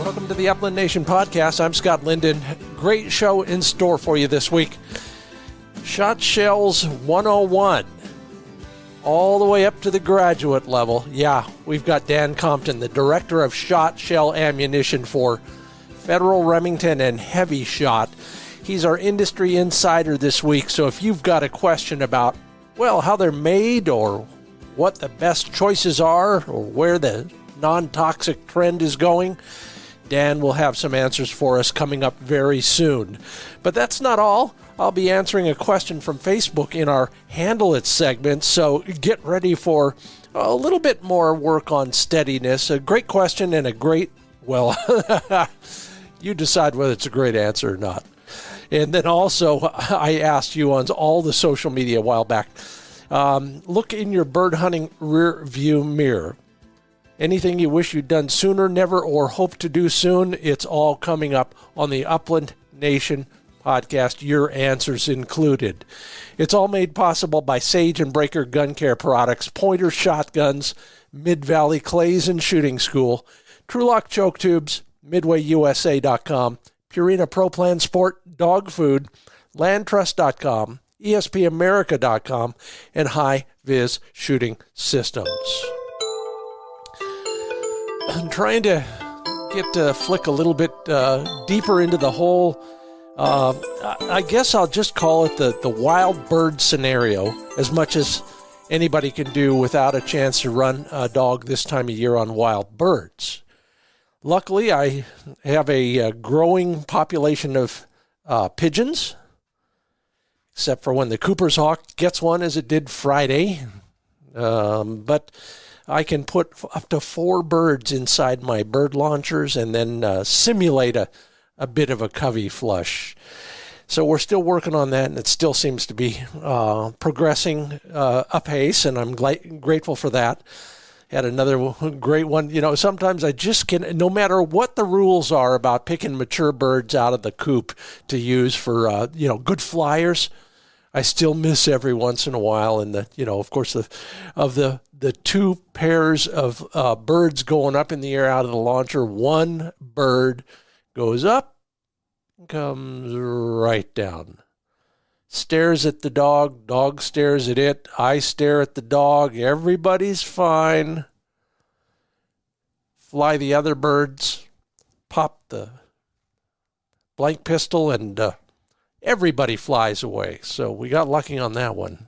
Welcome to the Upland Nation podcast. I'm Scott Linden. Great show in store for you this week. Shotshells 101. All the way up to the graduate level. Yeah, we've got Dan Compton, the director of shotshell ammunition for Federal, Remington, and Hevi-Shot. He's our industry insider this week, so if you've got a question about, well, how they're made or what the best choices are or where the non-toxic trend is going, Dan will have some answers for us coming up very soon. But that's not all. I'll be answering a question from Facebook in our Handle It segment, so get ready for a little bit more work on steadiness. A great question and a great, well, you decide whether it's a great answer or not. And then also, I asked you on all the social media a while back, look in your bird hunting rear view mirror. Anything you wish you'd done sooner, never, or hope to do soon, it's all coming up on the Upland Nation podcast, your answers included. It's all made possible by Sage and Breaker Gun Care products, Pointer Shotguns, Mid-Valley Clays and Shooting School, Trulock Choke Tubes, MidwayUSA.com, Purina Pro Plan Sport Dog Food, LandTrust.com, ESPAmerica.com, and High Vis Shooting Systems. I'm trying to get Flick a little bit deeper into the whole, I guess I'll just call it the wild bird scenario, as much as anybody can do without a chance to run a dog this time of year on wild birds. Luckily, I have a growing population of pigeons, except for when the Cooper's hawk gets one, as it did Friday. But I can put up to 4 birds inside my bird launchers and then simulate a bit of a covey flush. So we're still working on that, and it still seems to be progressing apace, and I'm grateful for that. Had another great one. You know, sometimes I just can, no matter what the rules are about picking mature birds out of the coop to use for, good flyers, I still miss every once in a while. And of course, the 2 pairs of birds going up in the air out of the launcher, one bird goes up, comes right down, stares at the dog, dog stares at it, I stare at the dog, everybody's fine. Fly the other birds, pop the blank pistol, and everybody flies away. So we got lucky on that one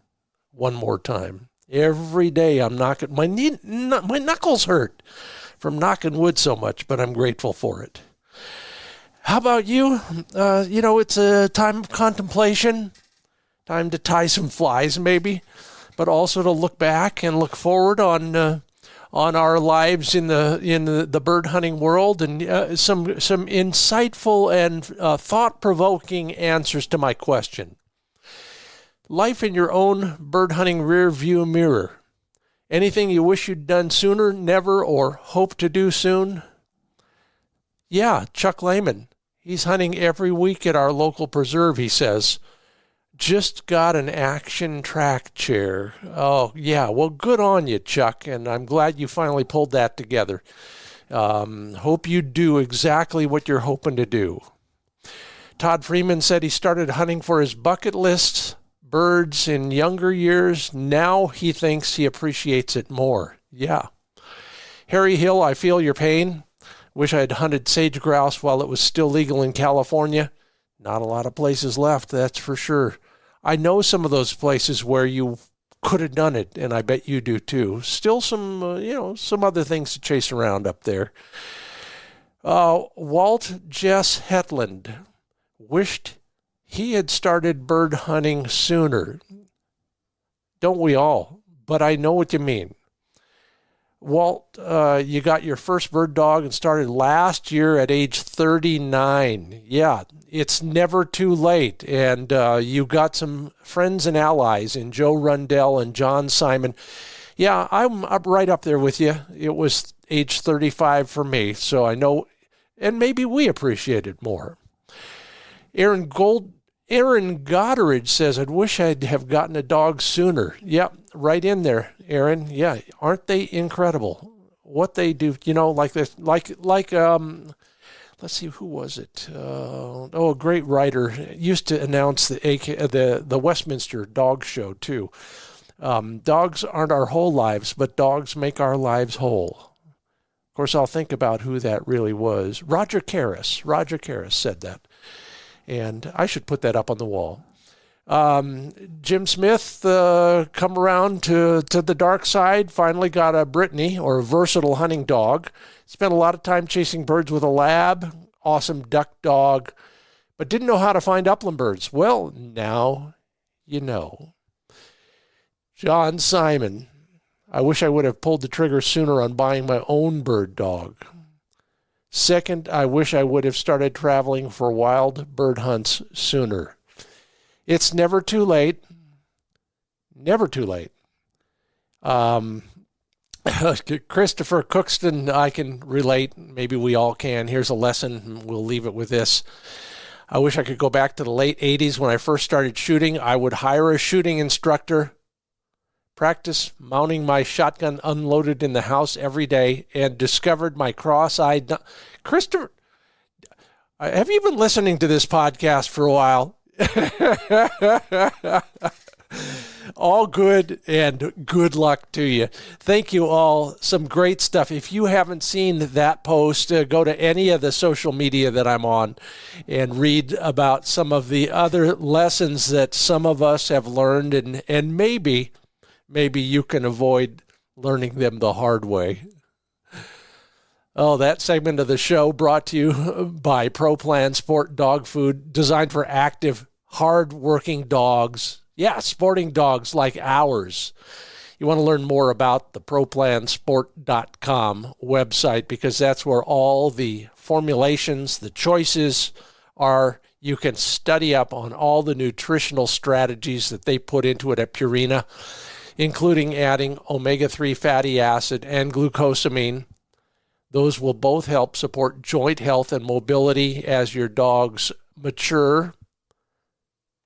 more time. Every day I'm knocking, my knuckles hurt from knocking wood so much, but I'm grateful for it. How about you? It's a time of contemplation, time to tie some flies maybe, but also to look back and look forward on our lives in the bird hunting world, and some insightful and thought-provoking answers to my question. Life in your own bird hunting rear view mirror. Anything you wish you'd done sooner, never, or hope to do soon? Yeah, Chuck Lehman. He's hunting every week at our local preserve, he says. Just got an action track chair. Oh, yeah. Well, good on you, Chuck, and I'm glad you finally pulled that together. Hope you do exactly what you're hoping to do. Todd Freeman said he started hunting for his bucket list birds in younger years. Now he thinks he appreciates it more. Yeah. Harry Hill, I feel your pain. Wish I had hunted sage grouse while it was still legal in California. Not a lot of places left, that's for sure. I know some of those places where you could have done it, and I bet you do too. Still some, some other things to chase around up there. Walt Jess Hetland wished he had started bird hunting sooner. Don't we all? But I know what you mean. Walt, you got your first bird dog and started last year at age 39. Yeah, it's never too late. And you got some friends and allies in Joe Rundell and John Simon. Yeah, I'm up right up there with you. It was age 35 for me, so I know, and maybe we appreciate it more. Aaron Goddard says, I wish I'd have gotten a dog sooner. Yep, right in there, Aaron. Yeah, aren't they incredible? What they do, like this, like let's see, who was it? A great writer used to announce the Westminster Dog Show too. Dogs aren't our whole lives, but dogs make our lives whole. Of course, I'll think about who that really was. Roger Karras. Roger Karras said that. And I should put that up on the wall. Jim Smith come around to the dark side, finally got a Brittany, or a versatile hunting dog. Spent a lot of time chasing birds with a lab, awesome duck dog, but didn't know how to find upland birds. Well, now you know. John Simon. I wish I would have pulled the trigger sooner on buying my own bird dog. Second, I wish I would have started traveling for wild bird hunts sooner. It's never too late. Never too late. Christopher Cookston, I can relate. Maybe we all can. Here's a lesson. We'll leave it with this. I wish I could go back to the late 80s when I first started shooting. I would hire a shooting instructor, practice mounting my shotgun unloaded in the house every day, and discovered my cross-eyed... Christopher, have you been listening to this podcast for a while? All good, and good luck to you. Thank you all. Some great stuff. If you haven't seen that post, go to any of the social media that I'm on and read about some of the other lessons that some of us have learned, and maybe you can avoid learning them the hard way. Oh, that segment of the show brought to you by ProPlan Sport Dog Food, designed for active, hard-working dogs. Yeah, sporting dogs like ours. You want to learn more about the ProPlansport.com website, because that's where all the formulations, the choices are. You can study up on all the nutritional strategies that they put into it at Purina, including adding omega-3 fatty acid and glucosamine. Those will both help support joint health and mobility as your dogs mature.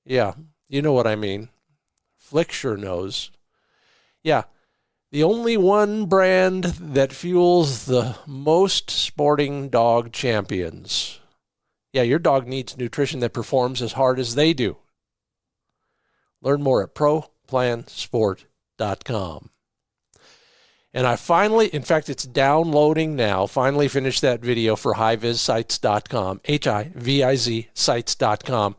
Yeah, you know what I mean. Flick sure knows. Yeah, the only one brand that fuels the most sporting dog champions. Yeah, your dog needs nutrition that performs as hard as they do. Learn more at ProPlansport.com. And I finally, in fact, it's downloading now, finally finished that video for HiVizSites.com, Hiviz sites.com.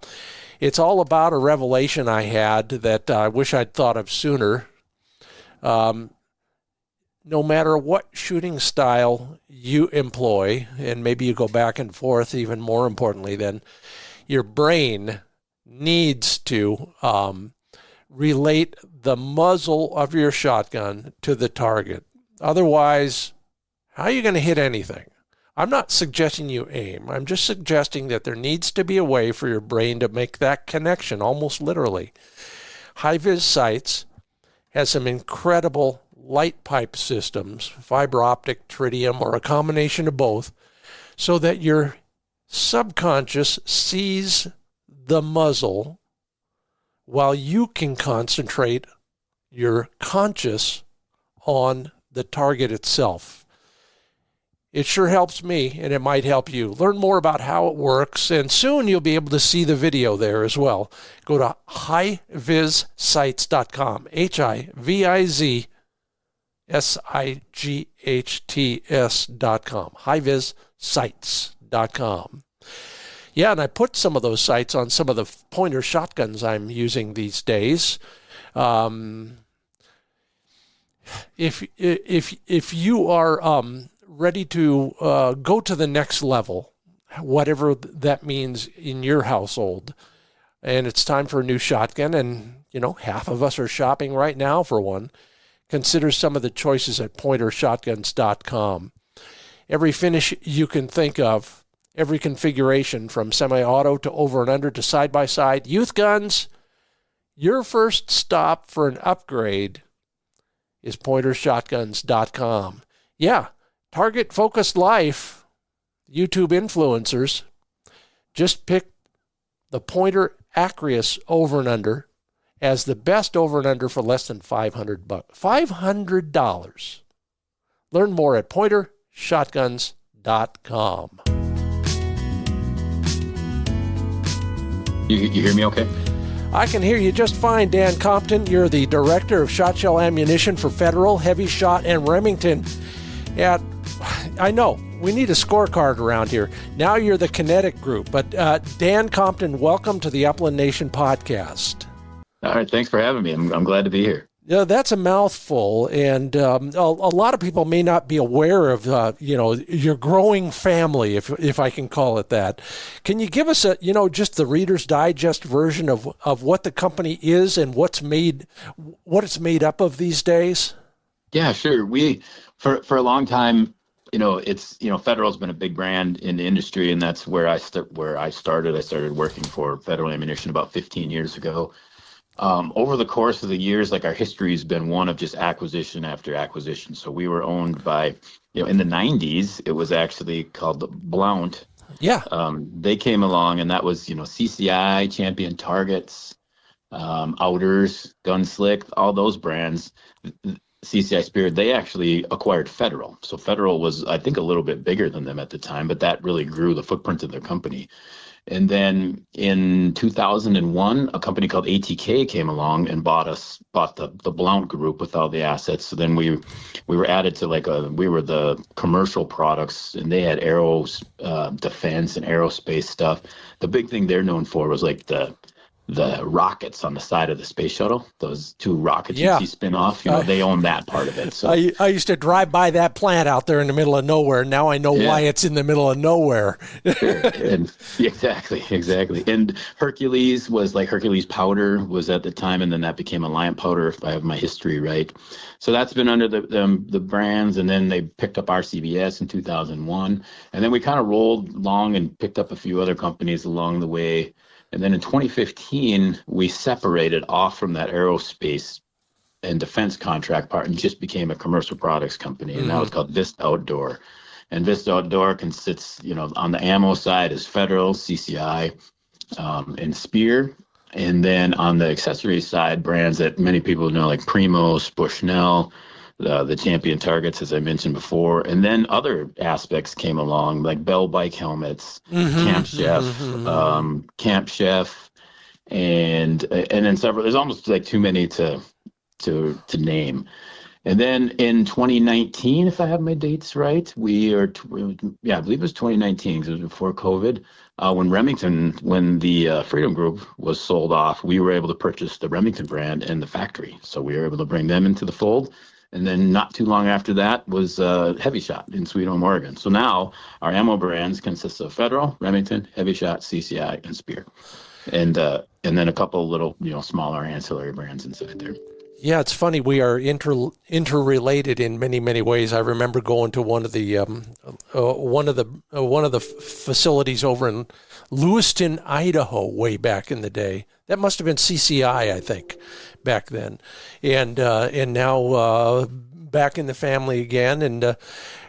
It's all about a revelation I had that I wish I'd thought of sooner. No matter what shooting style you employ, and maybe you go back and forth, even more importantly, then your brain needs to relate the muzzle of your shotgun to the target. Otherwise, how are you going to hit anything? I'm not suggesting you aim. I'm just suggesting that there needs to be a way for your brain to make that connection, almost literally. HiViz Sights has some incredible light pipe systems, fiber optic, tritium, or a combination of both, so that your subconscious sees the muzzle while you can concentrate your conscious on the target itself. It sure helps me, and it might help you. Learn more about how it works, and soon you'll be able to see the video there as well. Go to HiVizSights.com, HiVizSights.com, HiVizSights.com. Yeah, and I put some of those sights on some of the pointer shotguns I'm using these days. If you are ready to go to the next level, whatever that means in your household, and it's time for a new shotgun, and half of us are shopping right now for one, consider some of the choices at pointershotguns.com. Every finish you can think of, every configuration from semi-auto to over and under to side-by-side, youth guns, your first stop for an upgrade is pointershotguns.com. Yeah, target-focused life, YouTube influencers, just picked the Pointer Acreus over and under as the best over and under for less than $500. $500. Learn more at pointershotguns.com. You hear me okay? I can hear you just fine, Dan Compton. You're the director of shotshell ammunition for Federal, Hevi-Shot, and Remington. I know, we need a scorecard around here. Now you're the Kinetic group. But Dan Compton, welcome to the Upland Nation podcast. All right, thanks for having me. I'm glad to be here. Yeah, that's a mouthful, and a lot of people may not be aware of, your growing family, if I can call it that. Can you give us just the Reader's Digest version of what the company is and what it's made up of these days? Yeah, sure. We for a long time, Federal's been a big brand in the industry, and that's where I started. I started working for Federal Ammunition about 15 years ago. Over the course of the years, our history has been one of just acquisition after acquisition. So we were owned by, in the 90s, it was actually called Blount. Yeah. They came along, and that was, CCI, Champion Targets, Outers, Gunslick, all those brands. CCI Spirit, they actually acquired Federal. So Federal was, I think, a little bit bigger than them at the time, but that really grew the footprint of their company. And then in 2001, a company called ATK came along and bought the Blount group with all the assets. So then we were added to we were the commercial products, and they had defense and aerospace stuff. The big thing they're known for was the rockets on the side of the space shuttle, those two rockets you see spin off, they own that part of it. So I used to drive by that plant out there in the middle of nowhere. Now I know why it's in the middle of nowhere. Sure. And exactly. And Hercules was Hercules powder was at the time, and then that became Alliant powder, if I have my history right. So that's been under the brands, and then they picked up RCBS in 2001, and then we kind of rolled along and picked up a few other companies along the way. And then in 2015, we separated off from that aerospace and defense contract part and just became a commercial products company. And now it's called Vista Outdoor. And Vista Outdoor consists, on the ammo side is Federal, CCI, and Spear. And then on the accessories side, brands that many people know like Primos, Bushnell, the Champion Targets, as I mentioned before, and then other aspects came along, like Bell bike helmets, Camp Chef, and then several. There's almost too many to name. And then in 2019, if I have my dates right, I believe it was 2019 because it was before COVID. When the Freedom Group was sold off, we were able to purchase the Remington brand and the factory, so we were able to bring them into the fold. And then not too long after that was Hevi-Shot in Sweet Home, Oregon. So now our ammo brands consist of Federal, Remington, Hevi-Shot, CCI, and Spear. And then a couple little, smaller ancillary brands inside there. Yeah, it's funny. We are interrelated in many, many ways. I remember going to one of the facilities over in Lewiston, Idaho, way back in the day. That must have been CCI, I think, back then, and now back in the family again. And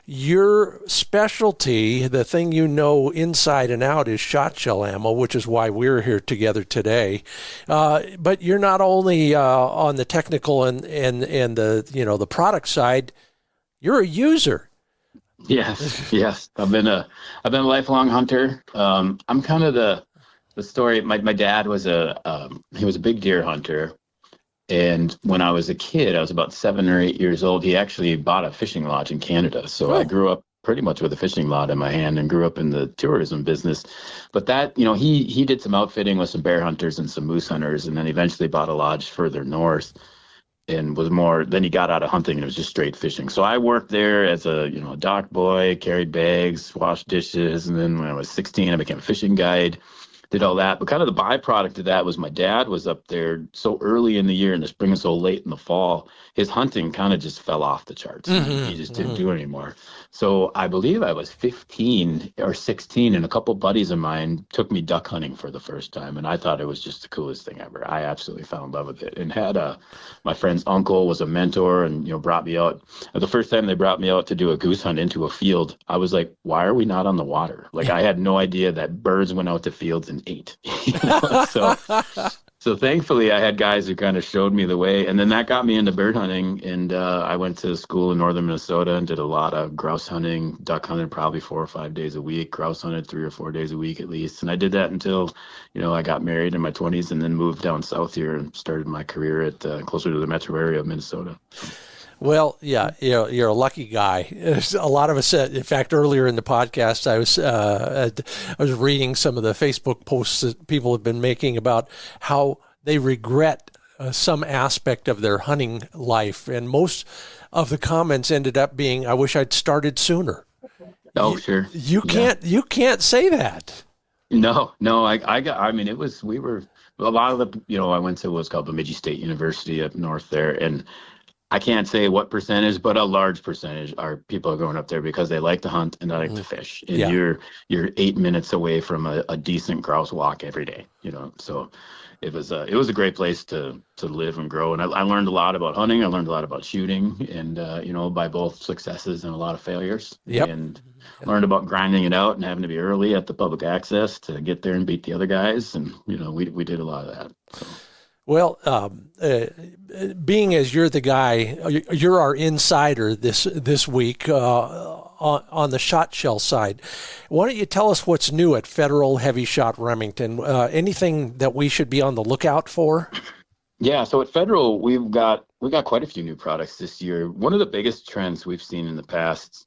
your specialty, the thing inside and out, is shotshell ammo, which is why we're here together today. But you're not only on the technical and the the product side. You're a user. Yes. I've been a lifelong hunter. I'm kind of the story. My dad was he was a big deer hunter. And when I was a kid, I was about 7 or 8 years old, he actually bought a fishing lodge in Canada. So I grew up pretty much with a fishing rod in my hand and grew up in the tourism business. But that, he did some outfitting with some bear hunters and some moose hunters, and then eventually bought a lodge further north and then he got out of hunting and it was just straight fishing. So I worked there as a dock boy, carried bags, washed dishes. And then when I was 16, I became a fishing guide. Did all that, but kind of the byproduct of that was my dad was up there so early in the year in the spring and so late in the fall, his hunting kind of just fell off the charts. He just didn't do it anymore. So I believe I was 15 or 16, and a couple buddies of mine took me duck hunting for the first time, and I thought it was just the coolest thing ever. I absolutely fell in love with it, and had my friend's uncle was a mentor, and brought me out. The first time they brought me out to do a goose hunt into a field, I was like, why are we not on the water? I had no idea that birds went out to fields and ate. So So thankfully, I had guys who kind of showed me the way, and then that got me into bird hunting. And I went to school in northern Minnesota and did a lot of grouse hunting, duck hunted probably 4 or 5 days a week, grouse hunted 3 or 4 days a week at least. And I did that until, I got married in my 20s, and then moved down south here and started my career at closer to the metro area of Minnesota. Well, yeah, you're a lucky guy. A lot of us, in fact, earlier in the podcast, I was reading some of the Facebook posts that people have been making about how they regret some aspect of their hunting life, and most of the comments ended up being, "I wish I'd started sooner." Oh, sure. You can't say that. No, it was, we were, a lot of the, I went to what's called Bemidji State University up north there, and I can't say what percentage, but a large percentage are people are going up there because they like to hunt and they like to fish. And you're 8 minutes away from a decent grouse walk every day, So it was a great place to live and grow. And I learned a lot about hunting. I learned a lot about shooting, and by both successes and a lot of failures. Yep. And learned about grinding it out and having to be early at the public access to get there and beat the other guys. And we did a lot of that. So. Well, being as you're the guy, you're our insider this week on the shot shell side. Why don't you tell us what's new at Federal, Hevi-Shot, Remington? Anything that we should be on the lookout for? Yeah, so at Federal, we've got quite a few new products this year. One of the biggest trends we've seen in the past,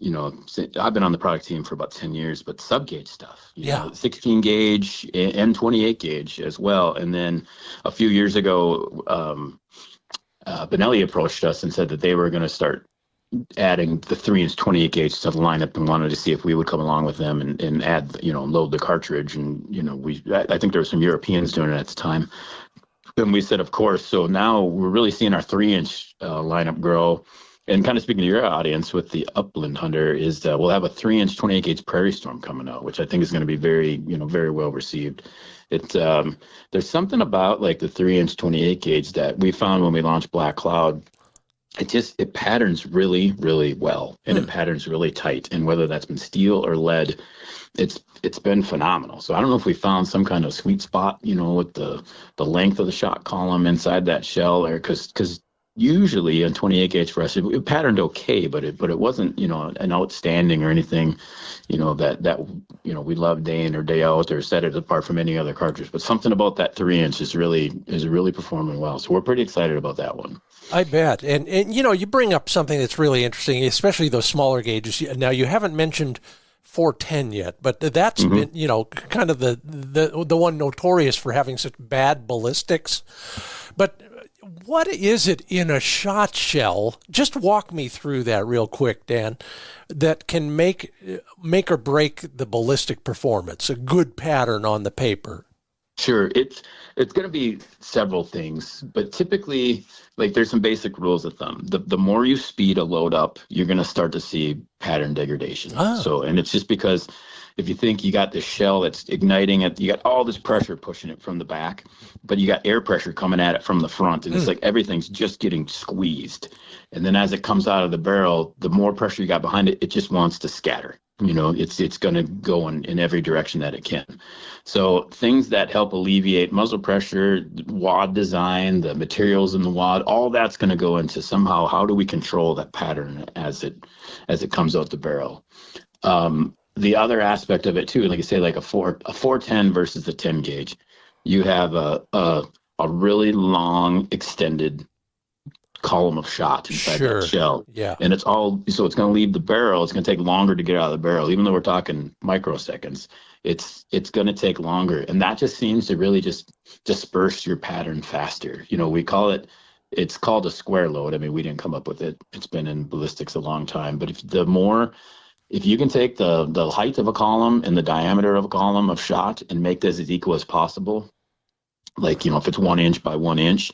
I've been on the product team for about 10 years, but sub-gauge stuff, 16 gauge and 28 gauge as well. And then a few years ago, Benelli approached us and said that they were going to start adding the 3-inch 28 gauge to the lineup, and wanted to see if we would come along with them and add, load the cartridge. And, I think there were some Europeans doing it at the time. And we said, of course. So now we're really seeing our 3-inch lineup grow. And kind of speaking to your audience with the upland hunter, is that we'll have a 3-inch 28 gauge Prairie Storm coming out, which I think is going to be very, very well received. There's something about like the 3-inch 28 gauge that we found when we launched Black Cloud. It patterns really, really well, and it patterns really tight. And whether that's been steel or lead, it's been phenomenal. So I don't know if we found some kind of sweet spot, with the length of the shot column inside that shell, or because usually in 28 gauge for us, it patterned okay, but it wasn't, an outstanding or anything, that we love day in or day out or set it apart from any other cartridge. But something about that 3-inch is really performing well. So we're pretty excited about that one. I bet. And you bring up something that's really interesting, especially those smaller gauges. Now, you haven't mentioned 410 yet, but that's been, kind of the one notorious for having such bad ballistics. But what is it in a shot shell? Just walk me through that real quick, Dan, that can make or break the ballistic performance, a good pattern on the paper. Sure. It's going to be several things, but typically, like, there's some basic rules of thumb. The more you speed a load up, you're going to start to see pattern degradation. So, and it's just because if you think you got this shell that's igniting it, you got all this pressure pushing it from the back, but you got air pressure coming at it from the front, and it's like everything's just getting squeezed. And then as it comes out of the barrel, the more pressure you got behind it, it just wants to scatter. It's going to go in every direction that it can. So things that help alleviate muzzle pressure, wad design, the materials in the wad, all that's going to go into somehow how do we control that pattern as it comes out the barrel. The other aspect of it too, like you say, like a 410 versus the 10 gauge, you have a really long extended column of shot inside that shell. Yeah. And it's going to leave the barrel. It's going to take longer to get out of the barrel, even though we're talking microseconds. It's going to take longer. And that just seems to really just disperse your pattern faster. It's called a square load. I mean, we didn't come up with it. It's been in ballistics a long time. But if you can take the height of a column and the diameter of a column of shot and make this as equal as possible, like, if it's 1 inch by 1 inch,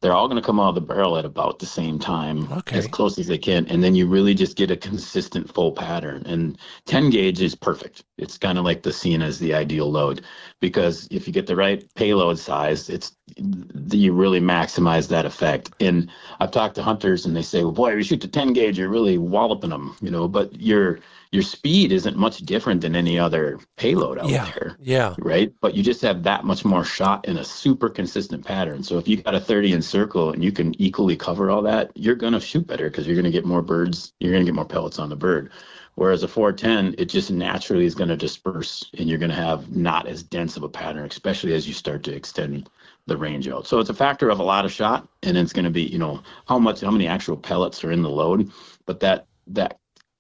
they're all going to come out of the barrel at about the same time, as close as they can. And then you really just get a consistent full pattern. And 10 gauge is perfect. It's kind of like seen as the ideal load, because if you get the right payload size, it's you really maximize that effect. And I've talked to hunters and they say, well, boy, we shoot the 10 gauge, you're really walloping them, but your speed isn't much different than any other payload out there. Yeah. Right. But you just have that much more shot in a super consistent pattern. So if you got a 30-inch circle and you can equally cover all that, you're going to shoot better because you're going to get more birds. You're going to get more pellets on the bird. Whereas a 410, it just naturally is going to disperse and you're going to have not as dense of a pattern, especially as you start to extend the range out. So it's a factor of a lot of shot, and it's going to be, how many actual pellets are in the load, but that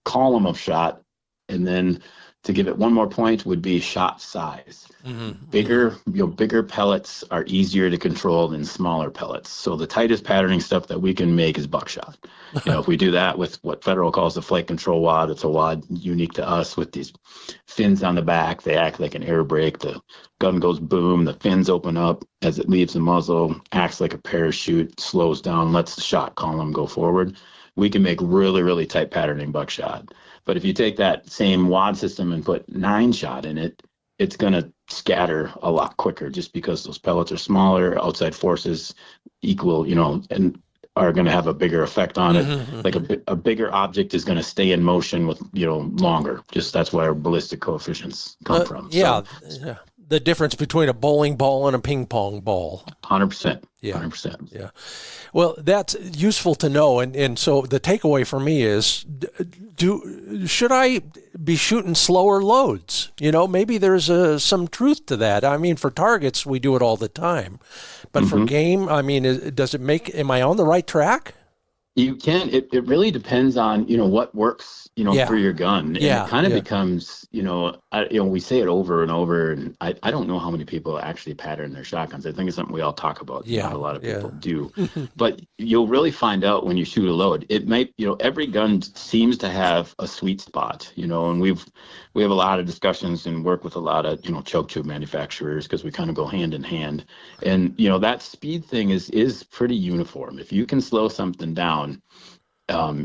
column of shot. And then to give it one more point would be shot size. Bigger pellets are easier to control than smaller pellets. So the tightest patterning stuff that we can make is buckshot. If we do that with what Federal calls the flight control wad, it's a wad unique to us with these fins on the back. They act like an air brake. The gun goes boom, the fins open up as it leaves the muzzle, acts like a parachute, slows down, lets the shot column go forward. We can make really, really tight patterning buckshot. But if you take that same wad system and put 9-shot in it, it's going to scatter a lot quicker just because those pellets are smaller, outside forces equal, and are going to have a bigger effect on it. Like a bigger object is going to stay in motion with, longer. Just that's where ballistic coefficients come from. Yeah. The difference between a bowling ball and a ping pong ball. 100%. Yeah. 100%. Yeah. Well, that's useful to know. And so the takeaway for me is, should I be shooting slower loads? Maybe there's some truth to that. I mean, for targets, we do it all the time. But for game, I mean, am I on the right track? You can. It really depends on, what works, for your gun. And it kind of becomes, we say it over and over, and I don't know how many people actually pattern their shotguns. I think it's something we all talk about. Yeah. Not a lot of people do. But you'll really find out when you shoot a load. It might, every gun seems to have a sweet spot, and we have a lot of discussions and work with a lot of, choke tube manufacturers because we kind of go hand in hand. And, that speed thing is pretty uniform. If you can slow something down,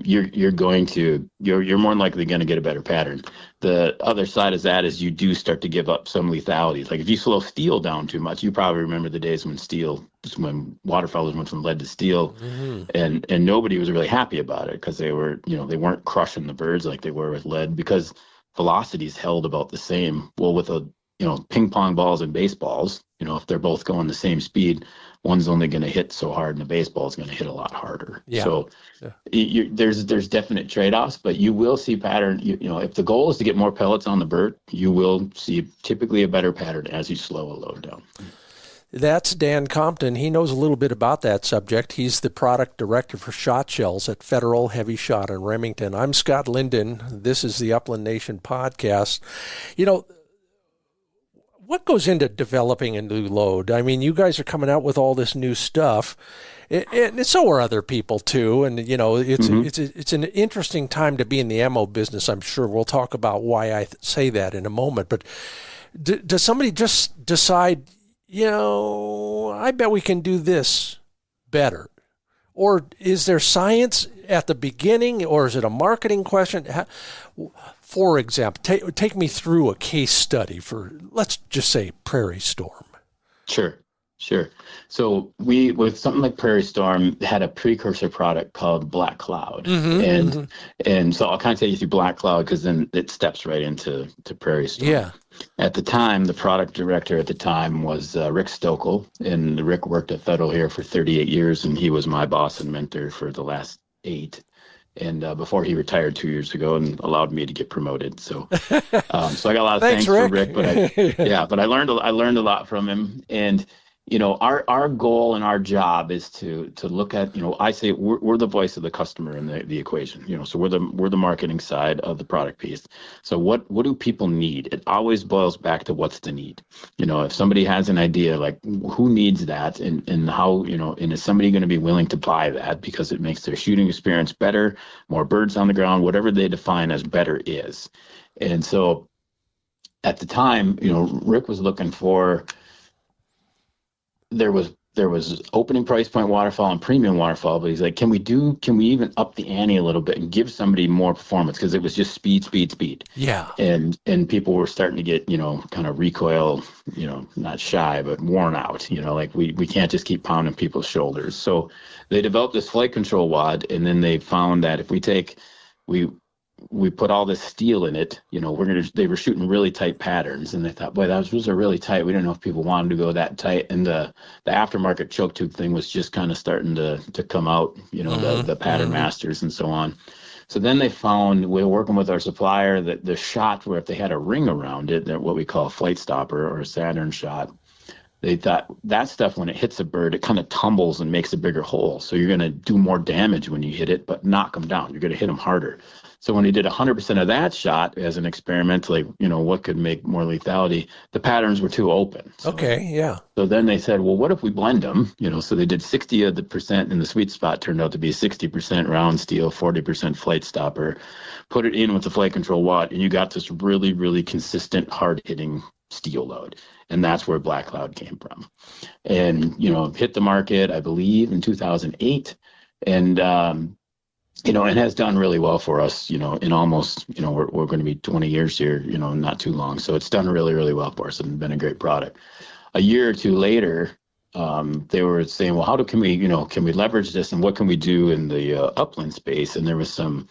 you're more likely going to get a better pattern. The other side of that is you do start to give up some lethalities. Like if you slow steel down too much, you probably remember the days when waterfowlers went from lead to steel, and nobody was really happy about it because they weren't crushing the birds like they were with lead because velocities held about the same. Well, with ping pong balls and baseballs, if they're both going the same speed, one's only going to hit so hard and the baseball is going to hit a lot harder. Yeah. So there's definite trade-offs, but you will see pattern. If the goal is to get more pellets on the bird, you will see typically a better pattern as you slow a load down. That's Dan Compton. He knows a little bit about that subject. He's the product director for shotshells at Federal, Hevi-Shot, and Remington. I'm Scott Linden. This is the Upland Nation podcast. What goes into developing a new load? I mean, you guys are coming out with all this new stuff, and so are other people too. And it's an interesting time to be in the ammo business. I'm sure we'll talk about why I say that in a moment. But does somebody just decide, I bet we can do this better, or is there science at the beginning, or is it a marketing question? For example, take me through a case study for, let's just say, Prairie Storm. Sure. So we, with something like Prairie Storm, had a precursor product called Black Cloud. And so I'll kind of take you through Black Cloud because then it steps right into Prairie Storm. Yeah. At the time, the product director at the time was Rick Stokel, and Rick worked at Federal here for 38 years, and he was my boss and mentor for the last 8. And before he retired 2 years ago and allowed me to get promoted. So so I got a lot of thanks for Rick, but I learned a lot from him. And our goal and our job is to look at, I say we're the voice of the customer in the equation, so we're the marketing side of the product piece. So what do people need? It always boils back to what's the need. If somebody has an idea, like who needs that and how, and is somebody going to be willing to buy that because it makes their shooting experience better, more birds on the ground, whatever they define as better is. And so at the time, Rick was looking for, there was there was opening price point waterfall and premium waterfall, but he's like, can we even up the ante a little bit and give somebody more performance? Because it was just speed. Yeah. And people were starting to get, kind of recoil, not shy, but worn out, like we can't just keep pounding people's shoulders. So they developed this flight control wad, and then they found that if we put all this steel in it, they were shooting really tight patterns, and they thought, boy, those are really tight. We didn't know if people wanted to go that tight. And the aftermarket choke tube thing was just kind of starting to come out, the pattern masters and so on. So then they found, we were working with our supplier, that the shot where if they had a ring around it, that what we call a flight stopper or a Saturn shot, they thought that stuff, when it hits a bird, it kind of tumbles and makes a bigger hole. So you're going to do more damage when you hit it, but knock them down. You're going to hit them harder. So when he did 100% of that shot as an experiment, like, what could make more lethality, the patterns were too open. So, okay, yeah. So then they said, well, what if we blend them? So they did 60 of the percent, and the sweet spot turned out to be 60% round steel, 40% flight stopper, put it in with the flight control wad, and you got this really, really consistent, hard-hitting steel load. And that's where Black Cloud came from. And, hit the market, I believe, in 2008. And, it has done really well for us, in almost, we're going to be 20 years here, not too long. So it's done really, really well for us and been a great product. A year or two later, they were saying, well, can we leverage this, and what can we do in the upland space? And there was some,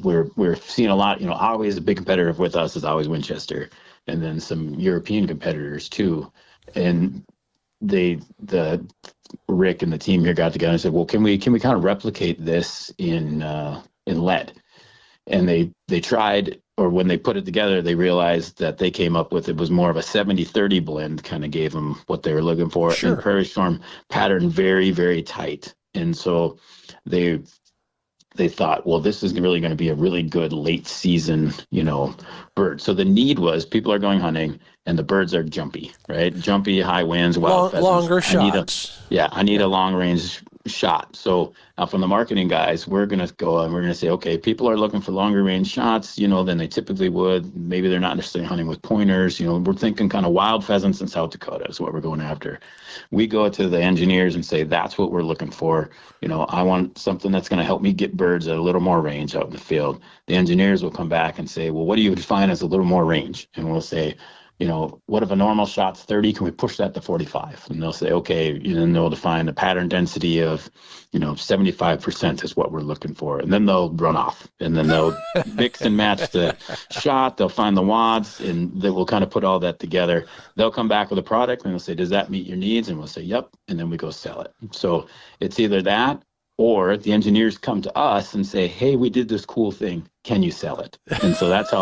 we're seeing a lot, always a big competitor with us is always Winchester, and then some European competitors too. And Rick and the team here got together and said, well, can we kind of replicate this in lead? And they tried, or when they put it together, they realized that they came up with, it was more of a 70-30 blend, kind of gave them what they were looking for. Sure. And Prairie Storm patterned very, very tight. And so they thought, well, this is really going to be a really good late season, bird. So the need was, people are going hunting and the birds are jumpy, right? Jumpy, high winds, wild pheasants. Longer shots. I need a long range shot. So now from the marketing guys, we're going to go and we're going to say, okay, people are looking for longer range shots, than they typically would. Maybe they're not necessarily hunting with pointers. We're thinking kind of wild pheasants in South Dakota is what we're going after. We go to the engineers and say, that's what we're looking for. I want something that's going to help me get birds at a little more range out in the field. The engineers will come back and say, well, what do you define as a little more range? And we'll say, what if a normal shot's 30? Can we push that to 45? And they'll say, okay, and they'll define the pattern density of, 75% is what we're looking for. And then they'll run off, and then they'll mix and match the shot. They'll find the wads, and they will kind of put all that together. They'll come back with a product, and they'll say, does that meet your needs? And we'll say, yep. And then we go sell it. So it's either that, or the engineers come to us and say, hey, we did this cool thing. Can you sell it? And so that's how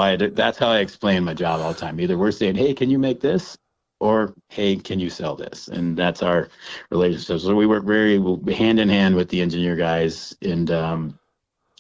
I explain my job all the time. Either we're saying, hey, can you make this? Or, hey, can you sell this? And that's our relationship. So we work very hand in hand with the engineer guys. And,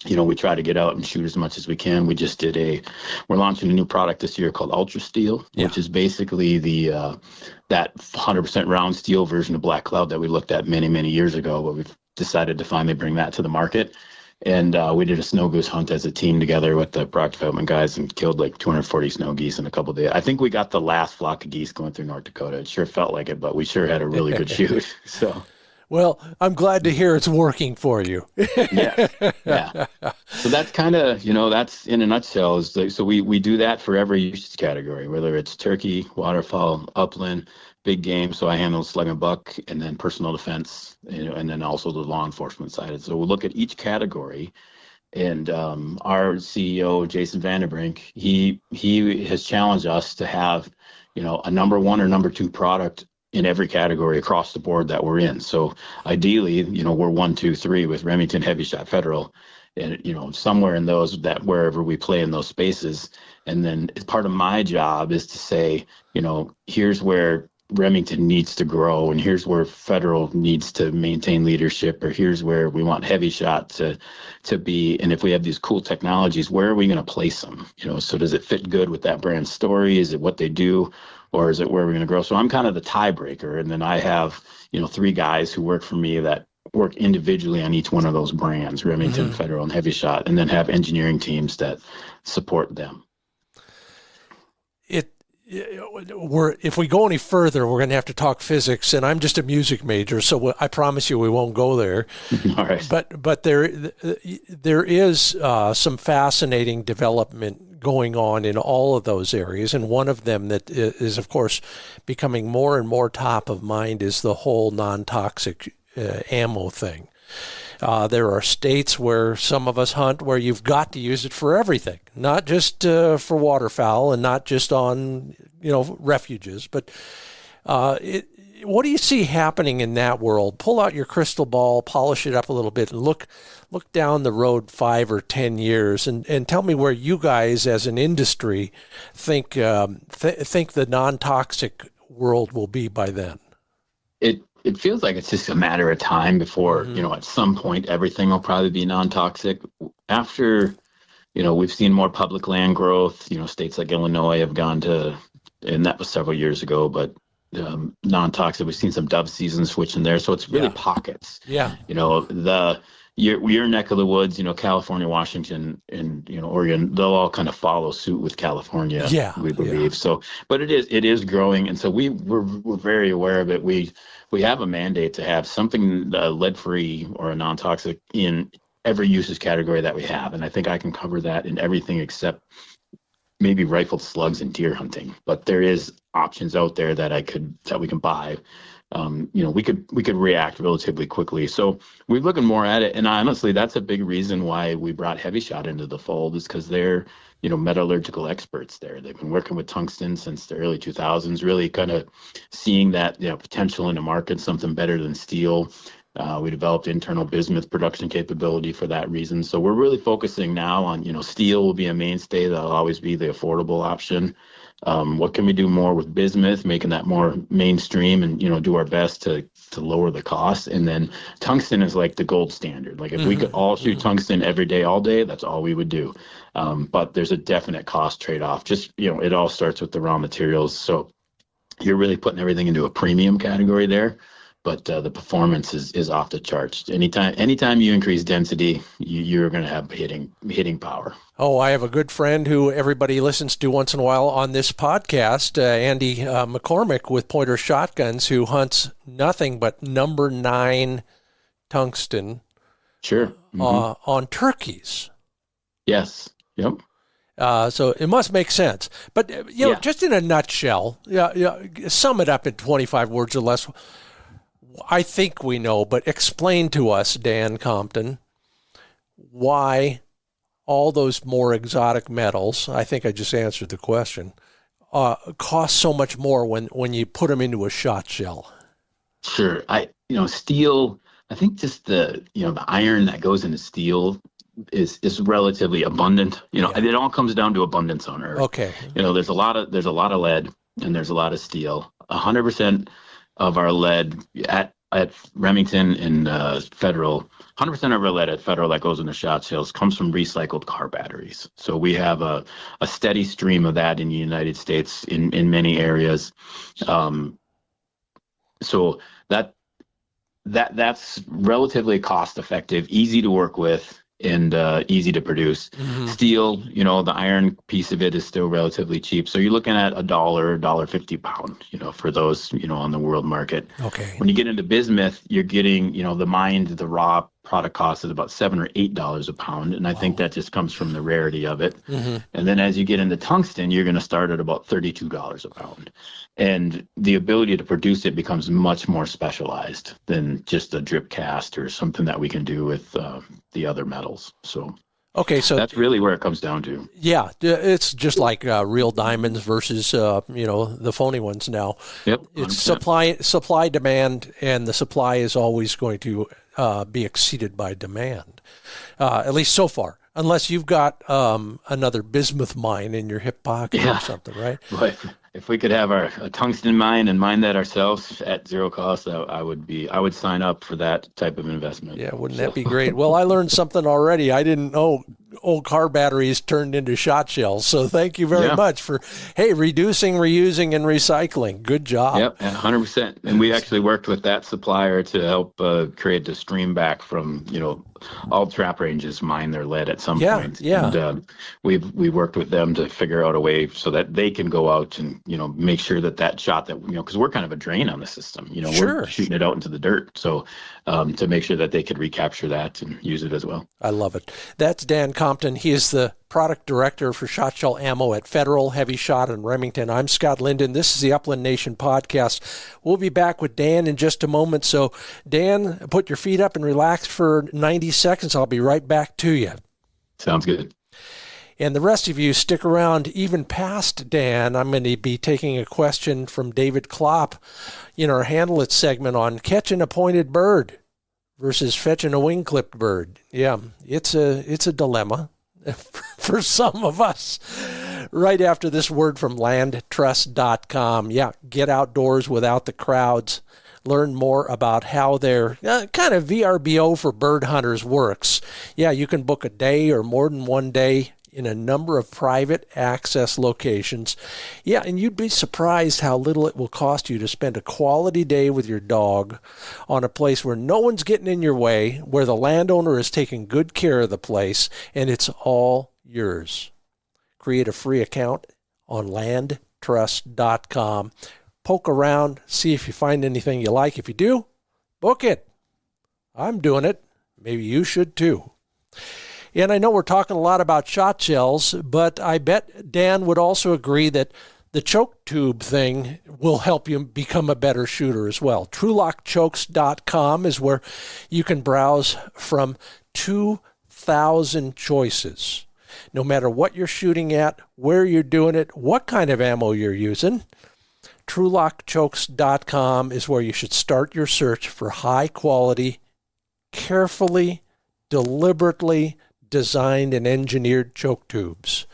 we try to get out and shoot as much as we can. We're launching a new product this year called Ultra Steel, which is basically that 100% round steel version of Black Cloud that we looked at many, many years ago, but we've decided to finally bring that to the market. And we did a snow goose hunt as a team together with the product development guys and killed like 240 snow geese in a couple of days. I think we got the last flock of geese going through North Dakota. It sure felt like it, but we sure had a really good shoot. So, well, I'm glad to hear it's working for you. Yeah. So that's kind of, that's in a nutshell. So we do that for every usage category, whether it's turkey, waterfowl, upland, big game. So I handle slug and buck, and then personal defense, and then also the law enforcement side. So we'll look at each category, and our CEO, Jason Vanderbrink, he has challenged us to have, a number one or number two product in every category across the board that we're in. So ideally, we're 1, 2, 3 with Remington, Hevi-Shot, Federal, and somewhere in those, that wherever we play in those spaces. And then part of my job is to say, here's where Remington needs to grow, and here's where Federal needs to maintain leadership, or here's where we want Hevi-Shot to be. And if we have these cool technologies, where are we going to place them? So does it fit good with that brand story? Is it what they do, or is it where we're going to grow? So I'm kind of the tiebreaker, and then I have 3 guys who work for me that work individually on each one of those brands, Remington, Federal, and Hevi-Shot, and then have engineering teams that support them. if we go any further, we're going to have to talk physics, and I'm just a music major, so I promise you we won't go there. All right. But there is some fascinating development going on in all of those areas, and one of them that is, of course, becoming more and more top of mind is the whole non-toxic ammo thing. There are states where some of us hunt where you've got to use it for everything, not just for waterfowl and not just on, refuges. But what do you see happening in that world? Pull out your crystal ball, polish it up a little bit, and look down the road 5 or 10 years, and tell me where you guys, as an industry, think the non-toxic world will be by then. It feels like it's just a matter of time before, at some point, everything will probably be non-toxic. After, we've seen more public land growth, states like Illinois have gone to, and that was several years ago, but non-toxic, we've seen some dove season switch in there. So it's really pockets. Yeah. Your neck of the woods, California, Washington, and Oregon, they'll all kind of follow suit with California. Yeah, we believe. Yeah. So, but it is growing, and so we're very aware of it. We have a mandate to have something lead-free or a non-toxic in every uses category that we have, and I think I can cover that in everything except maybe rifled slugs and deer hunting. But there is options out there that we can buy. We could react relatively quickly. So we're looking more at it. And honestly, that's a big reason why we brought Hevi-Shot into the fold, is because they're, metallurgical experts there. They've been working with tungsten since the early 2000s, really kind of seeing that, potential in the market, something better than steel. We developed internal bismuth production capability for that reason. So we're really focusing now on, steel will be a mainstay. That'll always be the affordable option. What can we do more with bismuth, making that more mainstream, and do our best to lower the cost. And then tungsten is like the gold standard. Like if we could all shoot tungsten every day, all day, that's all we would do. But there's a definite cost trade-off. Just it all starts with the raw materials. So you're really putting everything into a premium category there. But the performance is off the charts. Anytime you increase density, you're going to have hitting power. Oh, I have a good friend who everybody listens to once in a while on this podcast, Andy McCormick with Pointer Shotguns, who hunts nothing but number 9 tungsten. Sure. On turkeys. Yes. Yep. So it must make sense. But just in a nutshell, sum it up in 25 words or less. I think we know, but explain to us, Dan Compton, why all those more exotic metals, I think I just answered the question, cost so much more when you put them into a shot shell. Sure. Steel, I think just the iron that goes into steel is relatively abundant. It all comes down to abundance on Earth. Okay. There's a lot of lead and there's a lot of steel. 100% of our lead at Remington and Federal, 100% of our lead at Federal that goes into shot shells comes from recycled car batteries. So we have a steady stream of that in the United States in many areas. So that's relatively cost effective, easy to work with, and easy to produce. Steel, the iron piece of it is still relatively cheap. So you're looking at $1.50 a pound, for those, on the world market. Okay. When you get into bismuth, you're getting, the raw product cost is about $7 or $8 a pound. And I think that just comes from the rarity of it. And then as you get into tungsten, you're going to start at about $32 a pound. And the ability to produce it becomes much more specialized than just a drip cast or something that we can do with the other metals. So that's really where it comes down to. Yeah, it's just like real diamonds versus the phony ones now. Yep. 100%. It's supply demand, and the supply is always going to be exceeded by demand, at least so far. Unless you've got another bismuth mine in your hip pocket or something, right? But if we could have a tungsten mine and mine that ourselves at zero cost, I would sign up for that type of investment. Yeah, wouldn't that be great? Well, I learned something already. I didn't know old car batteries turned into shot shells. So thank you very much for, reducing, reusing, and recycling. Good job. Yep, 100%. And we actually worked with that supplier to help create the stream back from, all trap ranges mine their lead at some Yeah, point. yeah. And we worked with them to figure out a way so that they can go out and, make sure that shot that, because we're kind of a drain on the system, Sure. we're shooting it out into the dirt. So to make sure that they could recapture that and use it as well. I love it. That's Dan Compton. He is the product director for shotshell ammo at Federal, Hevi-Shot, and Remington. I'm Scott Linden. This is the Upland Nation podcast. We'll be back with Dan in just a moment. So, Dan, put your feet up and relax for 90 seconds. I'll be right back to you. Sounds good. And the rest of you stick around even past Dan. I'm going to be taking a question from David Klopp in our Handle It segment on catching a pointed bird versus fetching a wing-clipped bird. Yeah, it's a dilemma for some of us. Right after this word from landtrust.com. Yeah, get outdoors without the crowds. Learn more about how their kind of VRBO for bird hunters works. Yeah, you can book a day or more than one day in a number of private access locations. Yeah, and you'd be surprised how little it will cost you to spend a quality day with your dog on a place where no one's getting in your way, where the landowner is taking good care of the place, and it's all yours. Create a free account on landtrust.com. Poke around, see if you find anything you like. If you do, book it. I'm doing it. Maybe you should too. And I know we're talking a lot about shot shells, but I bet Dan would also agree that the choke tube thing will help you become a better shooter as well. TrueLockChokes.com is where you can browse from 2,000 choices. No matter what you're shooting at, where you're doing it, what kind of ammo you're using, TrueLockChokes.com is where you should start your search for high quality, carefully, deliberately designed and engineered choke tubes.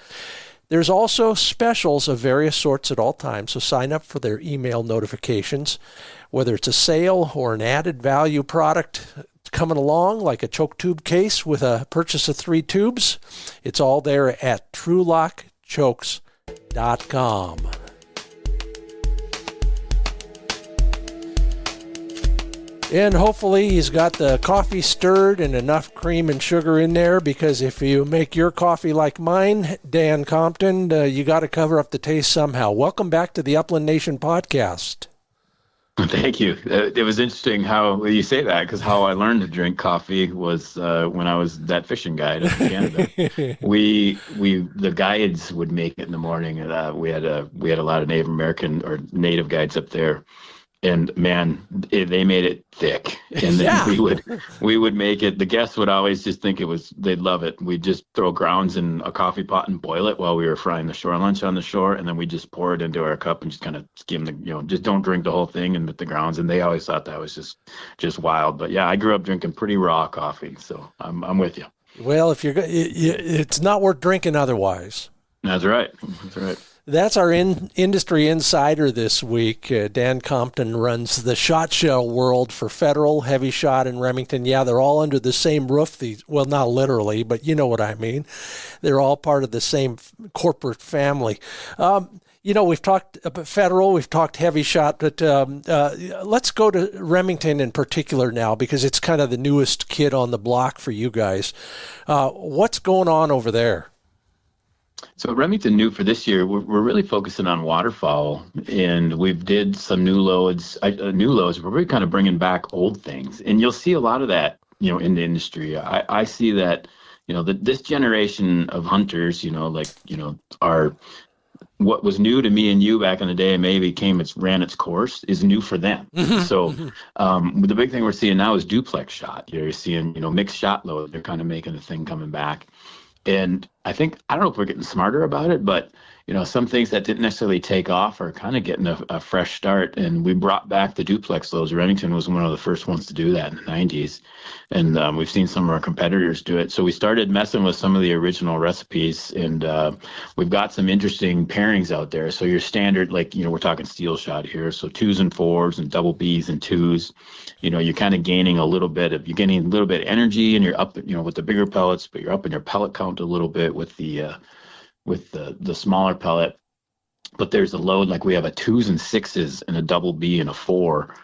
There's also specials of various sorts at all times, so sign up for their email notifications. Whether it's a sale or an added value product coming along, like a choke tube case with a purchase of 3 tubes, it's all there at TrueLockChokes.com. And hopefully he's got the coffee stirred and enough cream and sugar in there, because if you make your coffee like mine, Dan Compton, you got to cover up the taste somehow. Welcome back to the Upland Nation podcast. Thank you. It was interesting how you say that, because how I learned to drink coffee was when I was that fishing guide in Canada. The guides would make it in the morning, and we had a lot of Native American or native guides up there. And man, they made it thick, and then Yeah. we would make it. The guests would always just think they'd love it. We'd just throw grounds in a coffee pot and boil it while we were frying the shore lunch on the shore, and then we just pour it into our cup and just kind of skim just don't drink the whole thing and with the grounds. And they always thought that was just wild. But yeah, I grew up drinking pretty raw coffee, so I'm with you. Well, if it's not worth drinking otherwise. That's right. That's right. That's our industry insider this week. Dan Compton runs the shot shell world for Federal, Hevi-Shot, and Remington. Yeah, they're all under the same roof. Well, not literally, but you know what I mean. They're all part of the same corporate family. We've talked about Federal, we've talked Hevi-Shot, but let's go to Remington in particular now, because it's kind of the newest kid on the block for you guys. What's going on over there? So Remington new for this year, we're really focusing on waterfowl, and we've did some new loads. We're really kind of bringing back old things, and you'll see a lot of that, in the industry. I see that, this generation of hunters, are what was new to me and you back in the day, and maybe ran its course, is new for them. So the big thing we're seeing now is duplex shot. You're seeing, mixed shot loads. They're kind of making the thing coming back. And I don't know if we're getting smarter about it, but, some things that didn't necessarily take off are kind of getting a fresh start. And we brought back the duplex loads. Remington was one of the first ones to do that in the 90s. And we've seen some of our competitors do it. So we started messing with some of the original recipes, and we've got some interesting pairings out there. So your standard, we're talking steel shot here. So 2s and 4s and double Bs and 2s. You're kind of gaining a little bit of energy, and you're up, with the bigger pellets, but you're up in your pellet count a little bit with the smaller pellet. But there's a load, like we have a 2s and 6s and a double B and a 4.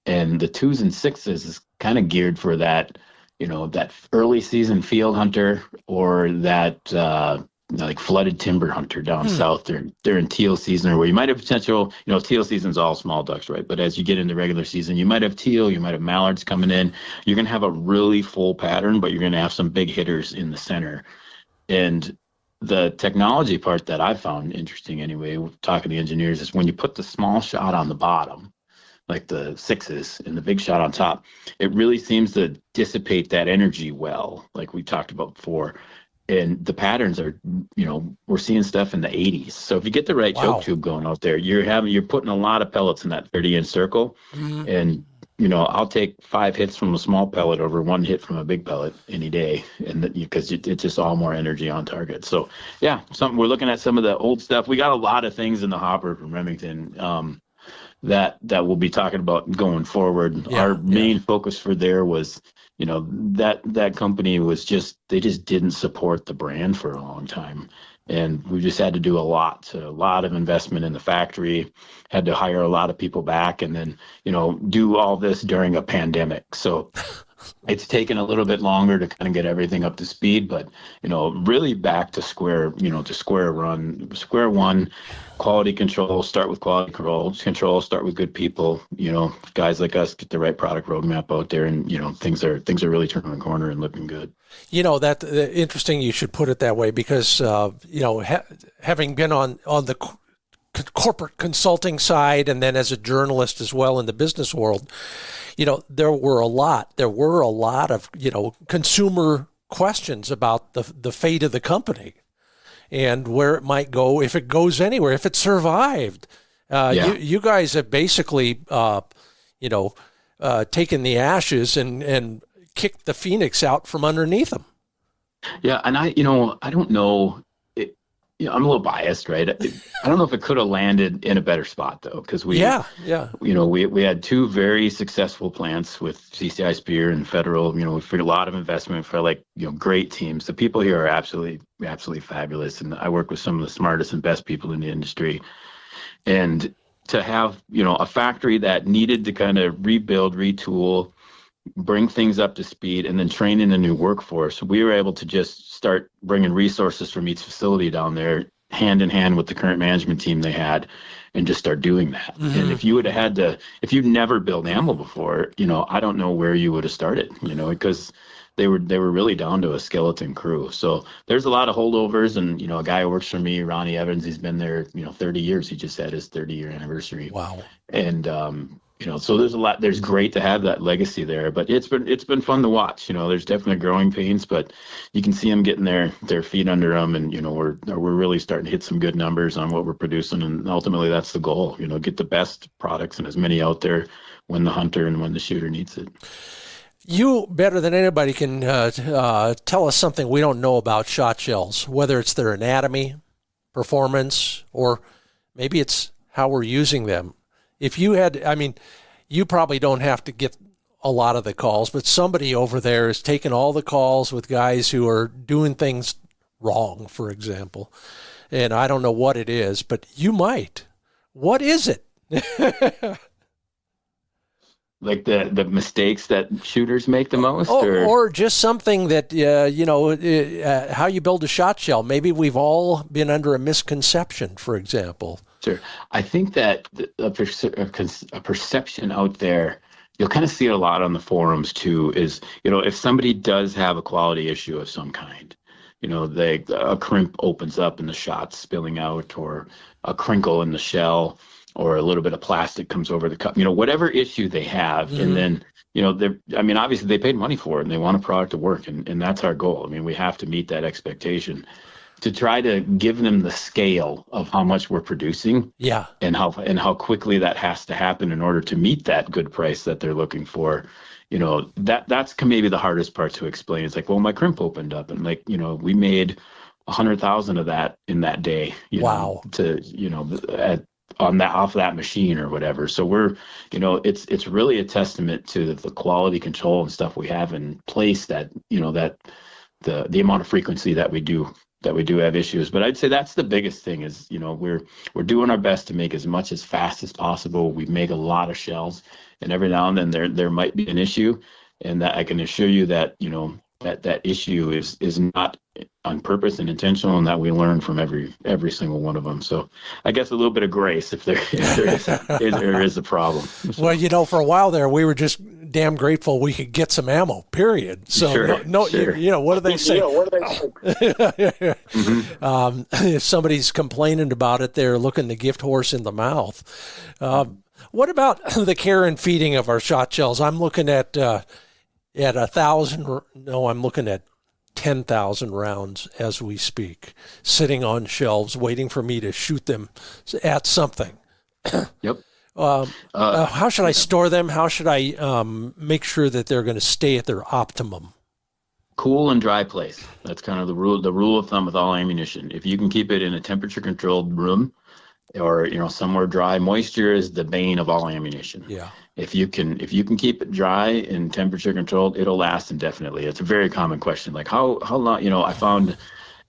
And the 2s and 6s is kind of geared for that, that early season field hunter or that like flooded timber hunter down south. They're in teal season, or where you might have potential. Teal season's all small ducks, right? But as you get into regular season, you might have teal, you might have mallards coming in. You're going to have a really full pattern, but you're going to have some big hitters in the center. And the technology part that I found interesting anyway, talking to engineers, is when you put the small shot on the bottom, like the 6s, and the big shot on top, it really seems to dissipate that energy well, like we talked about before. And the patterns are, we're seeing stuff in the 80s. So if you get the right choke tube going out there, you're putting a lot of pellets in that 30-inch circle. And I'll take 5 hits from a small pellet over 1 hit from a big pellet any day, and because it's just all more energy on target. So yeah, we're looking at some of the old stuff. We got a lot of things in the hopper from Remington that we'll be talking about going forward. Our main focus for there was, that company they just didn't support the brand for a long time. And we just had to do a lot of investment in the factory, had to hire a lot of people back, and then, do all this during a pandemic. So it's taken a little bit longer to kind of get everything up to speed, but, really back to square one, quality control, start with quality control, start with good people, guys like us, get the right product roadmap out there, and, things are really turning the corner and looking good. That interesting you should put it that way, because, having been on the corporate consulting side, and then as a journalist as well in the business world, there were a lot of, consumer questions about the fate of the company and where it might go, if it goes anywhere, if it survived. You guys have basically, taken the ashes and kicked the phoenix out from underneath them. Yeah. And I don't know, I'm a little biased, right? I don't know if it could have landed in a better spot though, because we had 2 very successful plants with CCI Spear and Federal. We put a lot of investment for great teams. The people here are absolutely fabulous, and I work with some of the smartest and best people in the industry. And to have a factory that needed to kind of rebuild, retool, bring things up to speed, and then train in a new workforce, we were able to just start bringing resources from each facility down there, hand in hand with the current management team they had, and just start doing that. And if you'd never built ammo before, I don't know where you would have started, because they were really down to a skeleton crew. So there's a lot of holdovers, and a guy who works for me, Ronnie Evans, he's been there 30 years. He just had his 30-year anniversary. Wow. And so there's great to have that legacy there, but it's been fun to watch. There's definitely growing pains, but you can see them getting their feet under them, and we're really starting to hit some good numbers on what we're producing, and ultimately that's the goal. Get the best products and as many out there when the hunter and when the shooter needs it. You, better than anybody, can tell us something we don't know about shot shells, whether it's their anatomy, performance, or maybe it's how we're using them. If you had, you probably don't have to get a lot of the calls, but somebody over there is taking all the calls with guys who are doing things wrong, for example. And I don't know what it is, but you might. What is it? Like the mistakes that shooters make the most? Or just something that, how you build a shot shell. Maybe we've all been under a misconception, for example. Sure. I think that a perception out there, you'll kind of see it a lot on the forums too, is, if somebody does have a quality issue of some kind, a crimp opens up and the shot's spilling out, or a crinkle in the shell, or a little bit of plastic comes over the cup, whatever issue they have. And then, obviously they paid money for it and they want a product to work. And that's our goal. We have to meet that expectation, to try to give them the scale of how much we're producing, and how quickly that has to happen in order to meet that good price that they're looking for. That's maybe the hardest part to explain. It's like, well, my crimp opened up, and we made 100,000 of that in that day. Wow. Off that machine or whatever. So we're, it's really a testament to the quality control and stuff we have in place, that that the amount of frequency that we do have issues. But I'd say that's the biggest thing is, we're doing our best to make as much as fast as possible. We make a lot of shells, and every now and then there might be an issue. And that I can assure you that, that issue is not on purpose and intentional, and that we learn from every single one of them. So I guess a little bit of grace if there is a problem. So. Well, for a while there, we were just damn grateful we could get some ammo, period. So sure. What do they say? Mm-hmm. If somebody's complaining about it, they're looking the gift horse in the mouth. What about the care and feeding of our shot shells? I'm looking at 1,000. No, I'm looking at 10,000 rounds as we speak, sitting on shelves, waiting for me to shoot them at something. Yep. How should I store them? How should I make sure that they're going to stay at their optimum? Cool and dry place. That's kind of the rule of thumb with all ammunition. If you can keep it in a temperature controlled room, or somewhere dry, moisture is the bane of all ammunition. Yeah. If you can keep it dry and temperature controlled, it'll last indefinitely. It's a very common question. Like how long? I found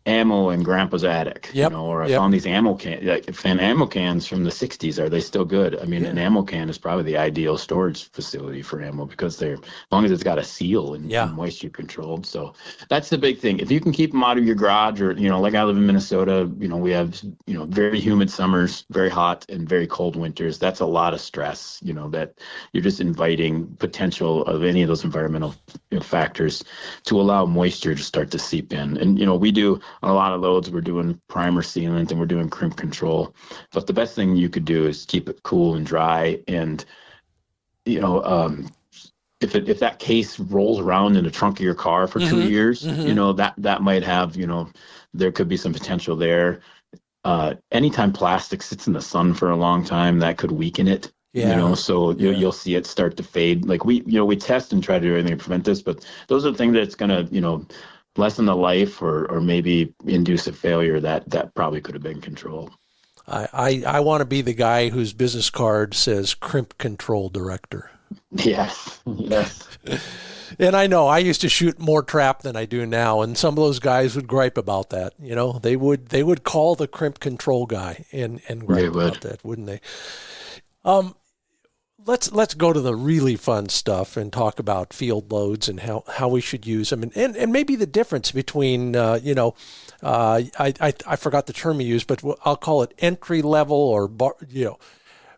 ammo in Grandpa's attic. Yep. Or I found these ammo cans from the 60s. Are they still good? I mean, an ammo can is probably the ideal storage facility for ammo because as long as it's got a seal and moisture controlled. So that's the big thing. If you can keep them out of your garage, or like I live in Minnesota, we have very humid summers, very hot and very cold winters. That's a lot of stress. That you're just inviting potential of any of those environmental factors to allow moisture to start to seep in. And we do. On a lot of loads, we're doing primer sealant and we're doing crimp control. But the best thing you could do is keep it cool and dry. And, if that case rolls around in the trunk of your car for 2 years, that might have, there could be some potential there. Anytime plastic sits in the sun for a long time, that could weaken it. So you'll see it start to fade. Like we test and try to do everything to prevent this, but those are the things that's going to, lessen the life or maybe induce a failure that probably could have been controlled. I want to be the guy whose business card says crimp control director. Yes. And I know I used to shoot more trap than I do now, and some of those guys would gripe about that. They would call the crimp control guy and gripe about that, wouldn't they? Let's go to the really fun stuff and talk about field loads and how we should use them and maybe the difference between I forgot the term you used, but I'll call it entry level or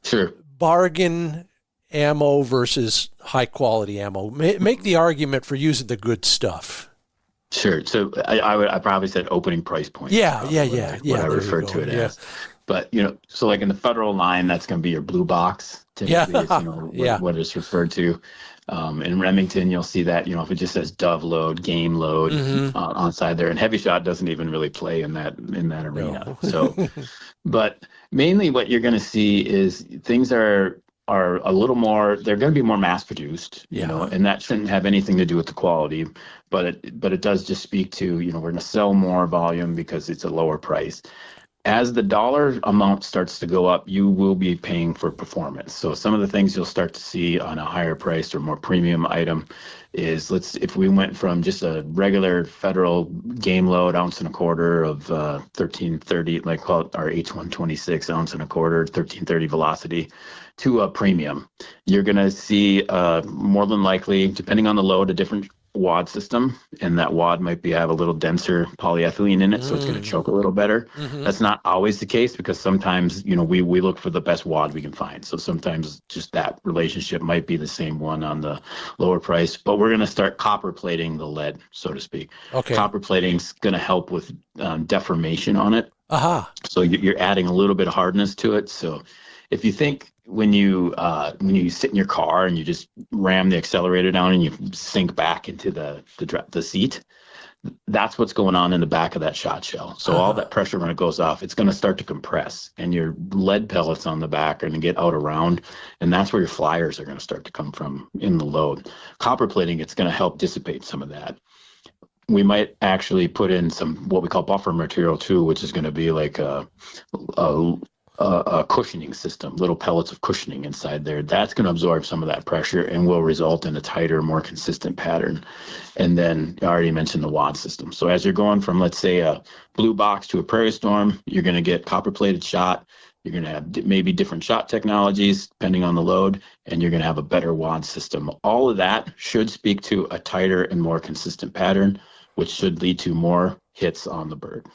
sure, bargain ammo versus high quality ammo. Make the argument for using the good stuff. Sure. So I probably said opening price point. Yeah. What I refer to it as. But, so like in the Federal line, that's going to be your blue box. Typically, it's, what it's referred to. In Remington, you'll see that, if it just says dove load, game load on side there. And Hevi-Shot doesn't even really play in that arena. No. So, but mainly what you're going to see is things are a little more, they're going to be more mass produced, and that shouldn't have anything to do with the quality, but it does just speak to, we're going to sell more volume because it's a lower price. As the dollar amount starts to go up, you will be paying for performance. So some of the things you'll start to see on a higher priced or more premium item is, if we went from just a regular Federal game load 1.25 ounces of 1330, like call it our H126 1.25 ounces, 1330 velocity, to a premium, you're going to see more than likely, depending on the load, a different wad system, and that wad might have a little denser polyethylene in it, so it's going to choke a little better. That's not always the case, because sometimes we look for the best wad we can find, so sometimes just that relationship might be the same one on the lower price. But we're going to start copper plating the lead, so to speak. Copper plating is going to help with deformation on it. So you're adding a little bit of hardness to it. So if you think when you sit in your car and you just ram the accelerator down and you sink back into the seat, that's what's going on in the back of that shot shell. So all that pressure, when it goes off, it's going to start to compress, and your lead pellets on the back are going to get out around, and that's where your flyers are going to start to come from in the load. Copper plating, it's going to help dissipate some of that. We might actually put in some what we call buffer material too, which is going to be like a cushioning system, little pellets of cushioning inside there. That's going to absorb some of that pressure and will result in a tighter, more consistent pattern. And then I already mentioned the wad system. So as you're going from, let's say, a blue box to a Prairie Storm, you're going to get copper plated shot. You're going to have maybe different shot technologies depending on the load, and you're going to have a better wad system. All of that should speak to a tighter and more consistent pattern, which should lead to more hits on the bird.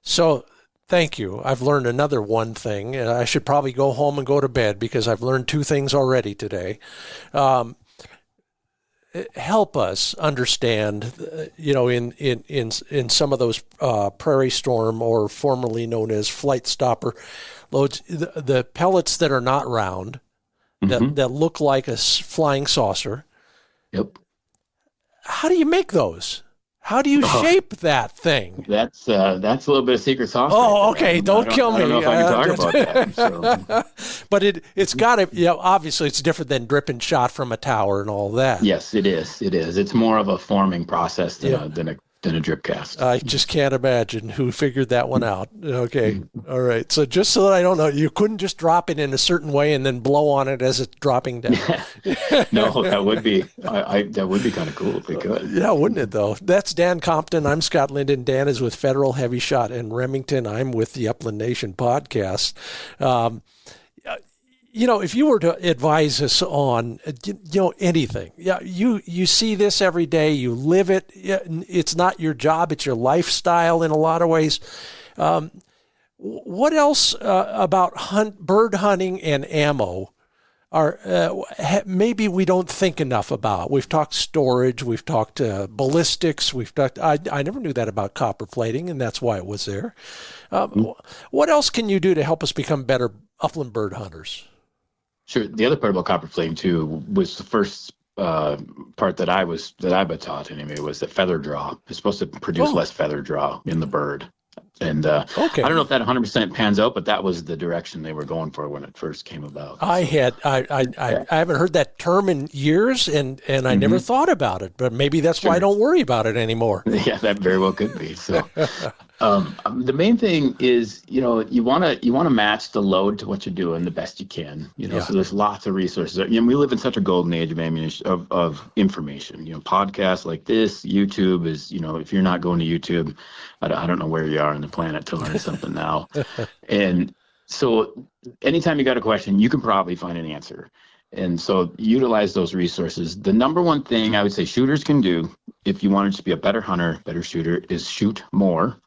So thank you. I've learned another one thing, and I should probably go home and go to bed because I've learned two things already today. Help us understand, in some of those prairie storm, or formerly known as flight stopper loads, the pellets that are not round, that look like a flying saucer. Yep. How do you make those? How do you shape that thing? That's a little bit of secret sauce. Oh, okay. Don't kill me. I don't know if I can talk about that. So. But it's got to, obviously it's different than drip and shot from a tower and all that. Yes, it is. It is. It's more of a forming process than a drip cast. I just can't imagine who figured that one out. Okay. All right. So just so that I don't know, you couldn't just drop it in a certain way and then blow on it as it's dropping down. No, that would be that would be kind of cool if we could. Yeah, wouldn't it though? That's Dan Compton. I'm Scott Linden. Dan is with Federal, Hevi-Shot and Remington. I'm with the Upland Nation podcast. If you were to advise us on, anything, you see this every day, you live it. It's not your job, it's your lifestyle in a lot of ways. What else about bird hunting and ammo are maybe we don't think enough about? We've talked storage, we've talked ballistics, we've talked. I never knew that about copper plating, and that's why it was there. What else can you do to help us become better upland bird hunters? Sure. The other part about copper plating too was the first part that I've been taught anyway, was that feather draw is supposed to produce less feather draw in the bird. And I don't know if that 100% pans out, but that was the direction they were going for when it first came about. I haven't heard that term in years, and I never thought about it, but maybe that's why I don't worry about it anymore. Yeah, that very well could be. So the main thing is, you want to match the load to what you're doing the best you can. So there's lots of resources. We live in such a golden age of ammunition, of information. Podcasts like this, YouTube is, if you're not going to YouTube, I don't know where you are on the planet to learn something now. And so anytime you got a question, you can probably find an answer. And so utilize those resources. The number one thing I would say shooters can do, if you wanted to be a better hunter, better shooter, is shoot more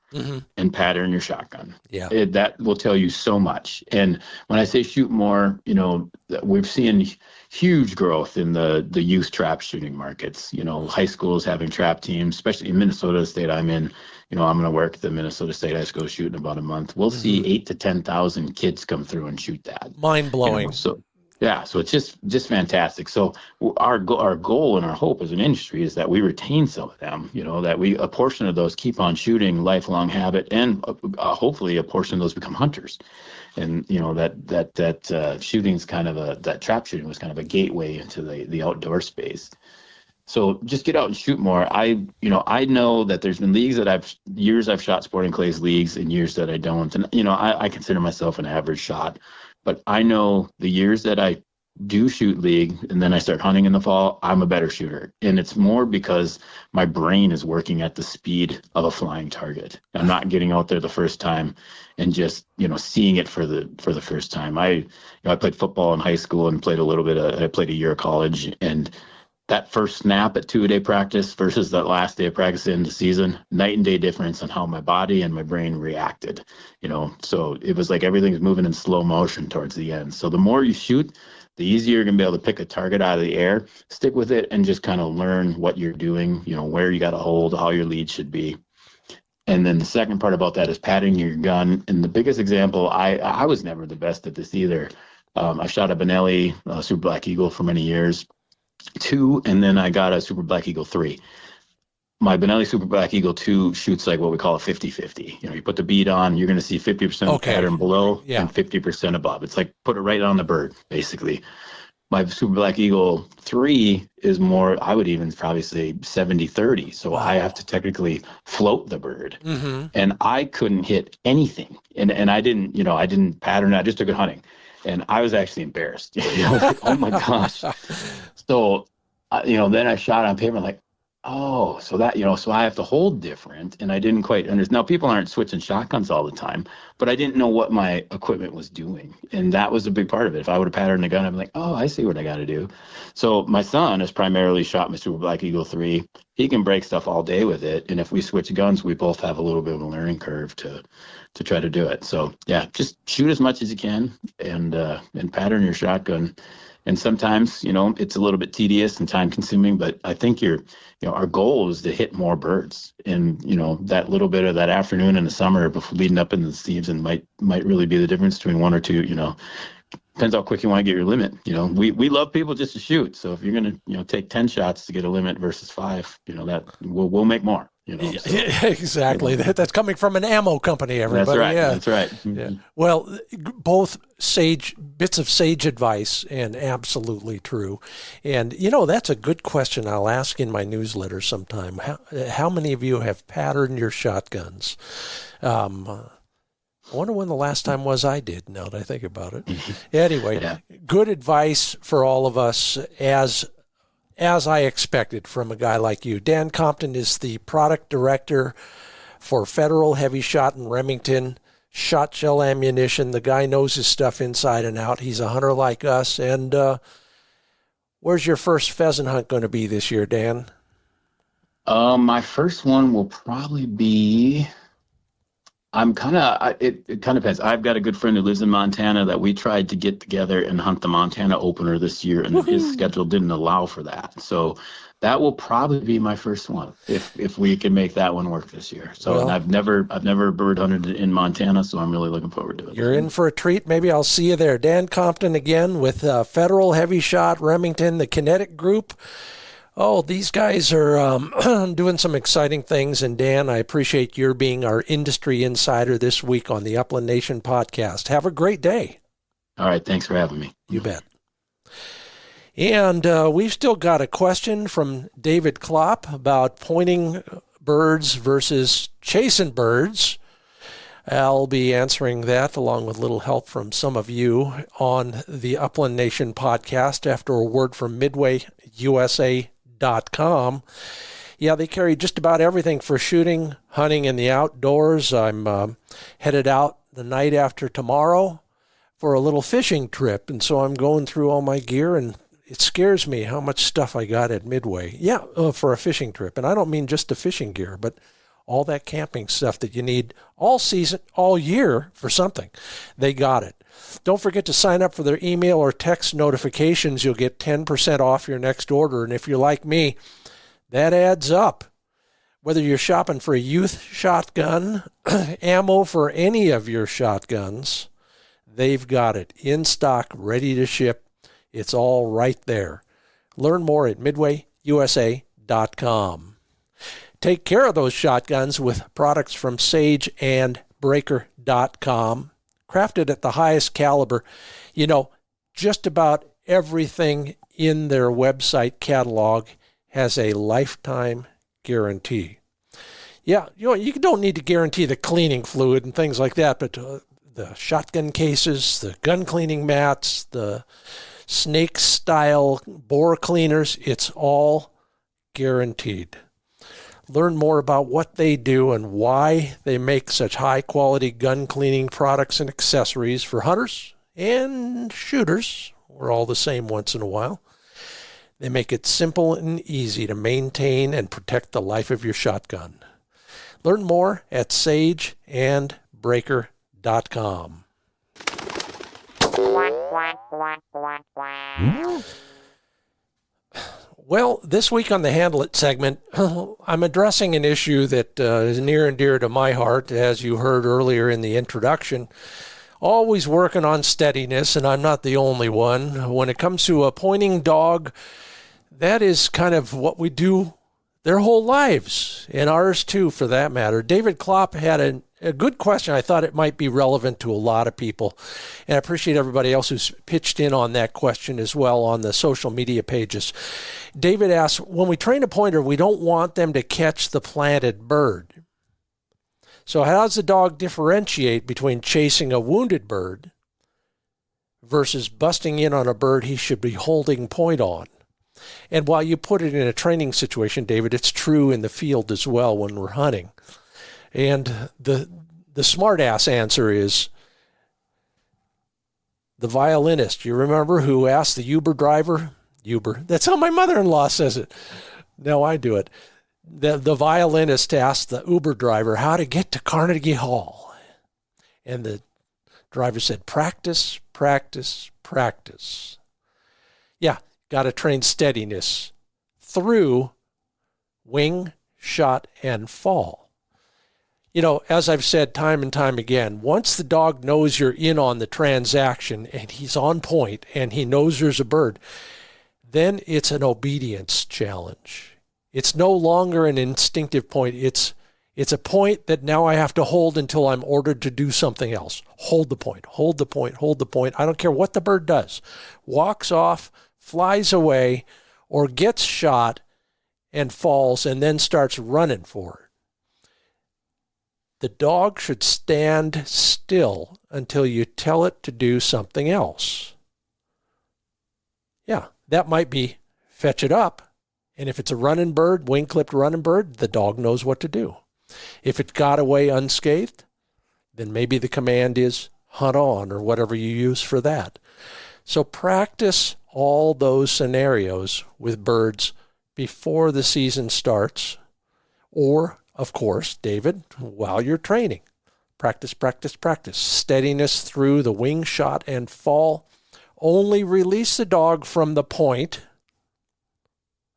and pattern your shotgun. Yeah. That will tell you so much. And when I say shoot more, we've seen huge growth in the youth trap shooting markets. High schools having trap teams, especially in Minnesota, the state I'm in. I'm going to work at the Minnesota State High School shoot in about a month. We'll see 8,000 to 10,000 kids come through and shoot that. Mind blowing. So it's just fantastic. So our goal and our hope as an industry is that we retain some of them. That a portion of those keep on shooting, lifelong habit, and hopefully a portion of those become hunters. And that shooting's kind of that trap shooting was kind of a gateway into the outdoor space. So just get out and shoot more. I know that there's been leagues that I've shot sporting clays leagues and years that I don't. And, I consider myself an average shot, but I know the years that I do shoot league and then I start hunting in the fall, I'm a better shooter. And it's more because my brain is working at the speed of a flying target. I'm not getting out there the first time and just, seeing it for the first time. I played football in high school and played I played a year of college, and that first snap at 2-a-day practice versus that last day of practice in the season, night and day difference on how my body and my brain reacted, so it was like everything's moving in slow motion towards the end. So the more you shoot, the easier you're going to be able to pick a target out of the air, stick with it, and just kind of learn what you're doing, where you got to hold, how your lead should be. And then the second part about that is patting your gun. And the biggest example, I was never the best at this either. I shot a Benelli Super Black Eagle for many years. 2, and then I got a Super Black Eagle 3. My Benelli Super Black Eagle 2 shoots like what we call a 50-50. You put the bead on, you're going to see 50% pattern below and 50% above. It's like put it right on the bird, basically. My Super Black Eagle 3 is more, I would even probably say 70-30. So I have to technically float the bird. And I couldn't hit anything. And I didn't pattern, I just took it hunting. And I was actually embarrassed. Like, oh my gosh. So, then I shot on paper, like, oh, so that, so I have to hold different, and I didn't quite understand. Now, people aren't switching shotguns all the time, but I didn't know what my equipment was doing, and that was a big part of it. If I would have patterned a gun, I'm like, oh, I see what I got to do. So my son has primarily shot my Super Black Eagle 3. He can break stuff all day with it, and if we switch guns, we both have a little bit of a learning curve to try to do it. So yeah, just shoot as much as you can, and pattern your shotgun. And sometimes, it's a little bit tedious and time consuming, but I think our goal is to hit more birds. And, that little bit of that afternoon in the summer before leading up into the season might really be the difference between one or two, depends how quick you want to get your limit. We love people just to shoot. So if you're going to, take 10 shots to get a limit versus 5, that we'll make more. So, exactly. That's coming from an ammo company, everybody. That's right. Yeah. That's right. Mm-hmm. Yeah. Well, both bits of sage advice, and absolutely true. And, that's a good question I'll ask in my newsletter sometime. How many of you have patterned your shotguns? I wonder when the last time was I did, now that I think about it. Anyway, yeah. Good advice for all of us, as I expected from a guy like you. Dan Compton is the product director for Federal, Hevi-Shot and Remington shotshell ammunition. The guy knows his stuff inside and out. He's a hunter like us. And where's your first pheasant hunt going to be this year, Dan? My first one will probably be... it kind of depends. I've got a good friend who lives in Montana that we tried to get together and hunt the Montana opener this year, and his schedule didn't allow for that. So that will probably be my first one if we can make that one work this year. So well, I've never bird hunted in Montana, so I'm really looking forward to it. You're in for a treat. Maybe I'll see you there. Dan Compton again with Federal, Hevi-Shot, Remington, the Kinetic group. Oh, these guys are doing some exciting things. And Dan, I appreciate your being our industry insider this week on the Upland Nation podcast. Have a great day. All right. Thanks for having me. You bet. And we've still got a question from David Klopp about pointing birds versus chasing birds. I'll be answering that along with a little help from some of you on the Upland Nation podcast after a word from MidwayUSA.com. Yeah, they carry just about everything for shooting, hunting in the outdoors. I'm headed out the night after tomorrow for a little fishing trip, and so I'm going through all my gear, and it scares me how much stuff I got at Midway. Yeah, for a fishing trip, and I don't mean just the fishing gear, but all that camping stuff that you need all season, all year for something. They got it. Don't forget to sign up for their email or text notifications. You'll get 10% off your next order. And if you're like me, that adds up. Whether you're shopping for a youth shotgun, ammo for any of your shotguns, they've got it in stock, ready to ship. It's all right there. Learn more at MidwayUSA.com. Take care of those shotguns with products from Sage and Breaker.com. Crafted at the highest caliber. Just about everything in their website catalog has a lifetime guarantee. Yeah, you don't need to guarantee the cleaning fluid and things like that, but the shotgun cases, the gun cleaning mats, the snake-style bore cleaners, it's all guaranteed. Learn more about what they do and why they make such high-quality gun cleaning products and accessories for hunters and shooters. We're all the same once in a while. They make it simple and easy to maintain and protect the life of your shotgun. Learn more at sageandbreaker.com. Well, this week on the Handle It segment, I'm addressing an issue that is near and dear to my heart, as you heard earlier in the introduction. Always working on steadiness, and I'm not the only one. When it comes to a pointing dog, that is kind of what we do their whole lives, and ours too, for that matter. David Klopp had a good question. I thought it might be relevant to a lot of people, and I appreciate everybody else who's pitched in on that question as well on the social media pages. David asks, when we train a pointer, we don't want them to catch the planted bird. So how does the dog differentiate between chasing a wounded bird versus busting in on a bird he should be holding point on? And while you put it in a training situation, David, it's true in the field as well when we're hunting. And the smart-ass answer is the violinist. You remember who asked the Uber driver? Uber. That's how my mother-in-law says it. No, I do it. The violinist asked the Uber driver how to get to Carnegie Hall. And the driver said, practice, practice, practice. Yeah, got to train steadiness through wing, shot, and fall. You know, as I've said time and time again, once the dog knows you're in on the transaction and he's on point and he knows there's a bird, then it's an obedience challenge. It's no longer an instinctive point. It's a point that now I have to hold until I'm ordered to do something else. Hold the point, hold the point, hold the point. I don't care what the bird does. Walks off, flies away, or gets shot and falls and then starts running for it. The dog should stand still until you tell it to do something else. Yeah, that might be fetch it up. And if it's a running bird, wing-clipped running bird, the dog knows what to do. If it got away unscathed, then maybe the command is hunt on or whatever you use for that. So practice all those scenarios with birds before the season starts, or, of course, David, while you're training. Practice, practice, practice. Steadiness through the wing, shot, and fall. Only release the dog from the point,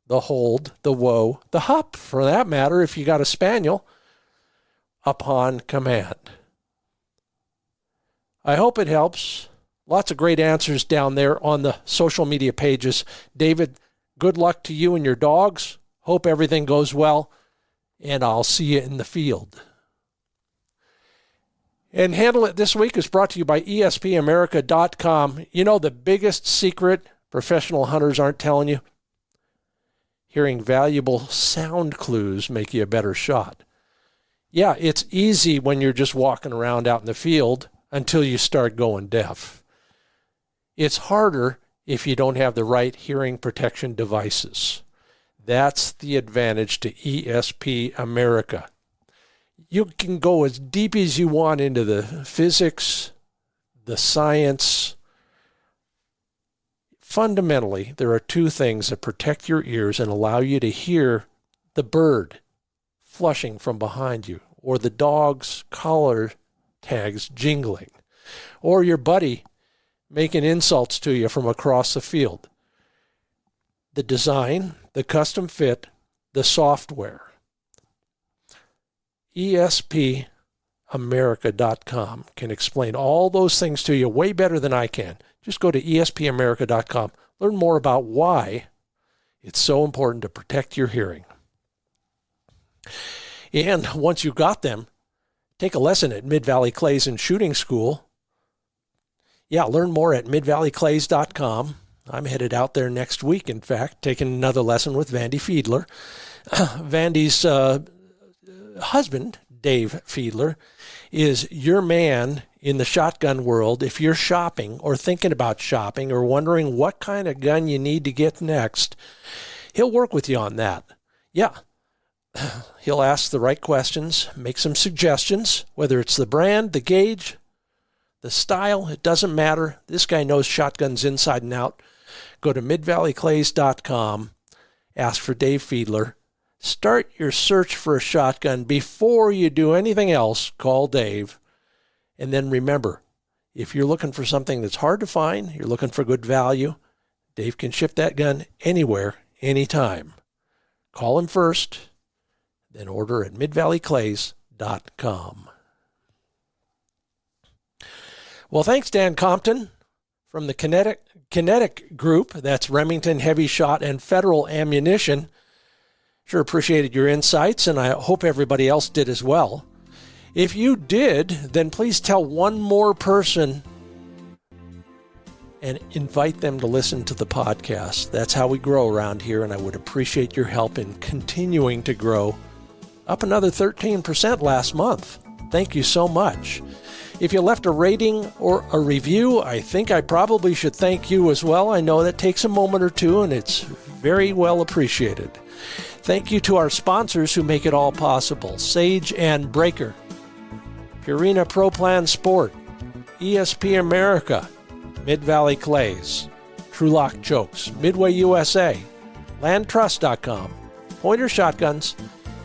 the hold, the whoa, the hop, for that matter, if you got a spaniel, upon command. I hope it helps. Lots of great answers down there on the social media pages. David, good luck to you and your dogs. Hope everything goes well, and I'll see you in the field. And Handle It This Week is brought to you by ESPAmerica.com. You know the biggest secret professional hunters aren't telling you? Hearing valuable sound clues make you a better shot. Yeah, it's easy when you're just walking around out in the field until you start going deaf. It's harder if you don't have the right hearing protection devices. That's the advantage to ESP America. You can go as deep as you want into the physics, the science. Fundamentally, there are two things that protect your ears and allow you to hear the bird flushing from behind you, or the dog's collar tags jingling, or your buddy making insults to you from across the field. The design, the custom fit, the software. ESPAmerica.com can explain all those things to you way better than I can. Just go to ESPAmerica.com. Learn more about why it's so important to protect your hearing. And once you've got them, take a lesson at Mid-Valley Clays and Shooting School. Yeah, learn more at midvalleyclays.com. I'm headed out there next week, in fact, taking another lesson with Vandy Fiedler. Vandy's husband, Dave Fiedler, is your man in the shotgun world. If you're shopping or thinking about shopping or wondering what kind of gun you need to get next, he'll work with you on that. Yeah, he'll ask the right questions, make some suggestions, whether it's the brand, the gauge, the style, it doesn't matter. This guy knows shotguns inside and out. Go to midvalleyclays.com, ask for Dave Fiedler. Start your search for a shotgun before you do anything else. Call Dave. And then remember, if you're looking for something that's hard to find, you're looking for good value, Dave can ship that gun anywhere, anytime. Call him first, then order at midvalleyclays.com. Well, thanks, Dan Compton from the Kinetic group. That's Remington, Hevi-Shot, and Federal ammunition. Sure appreciated your insights, and I hope everybody else did as well. If you did, then please tell one more person and invite them to listen to the podcast. That's how we grow around here, and I would appreciate your help in continuing to grow. Up another 13% last month. Thank you so much. If you left a rating or a review, I think I probably should thank you as well. I know that takes a moment or two, and it's Very well appreciated. Thank you to our sponsors who make it all possible. Sage and Breaker, Purina Pro Plan Sport, ESP America, Mid-Valley Clays, TrueLock Chokes, Midway USA, LandTrust.com, Pointer Shotguns,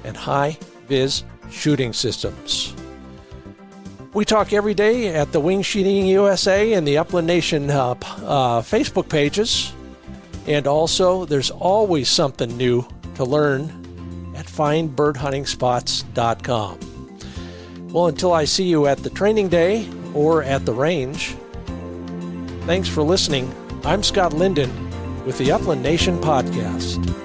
and High Viz Shooting Systems. We talk every day at the Wing Shooting USA and the Upland Nation Facebook pages. And also, there's always something new to learn at findbirdhuntingspots.com. Well, until I see you at the training day or at the range, thanks for listening. I'm Scott Linden with the Upland Nation Podcast.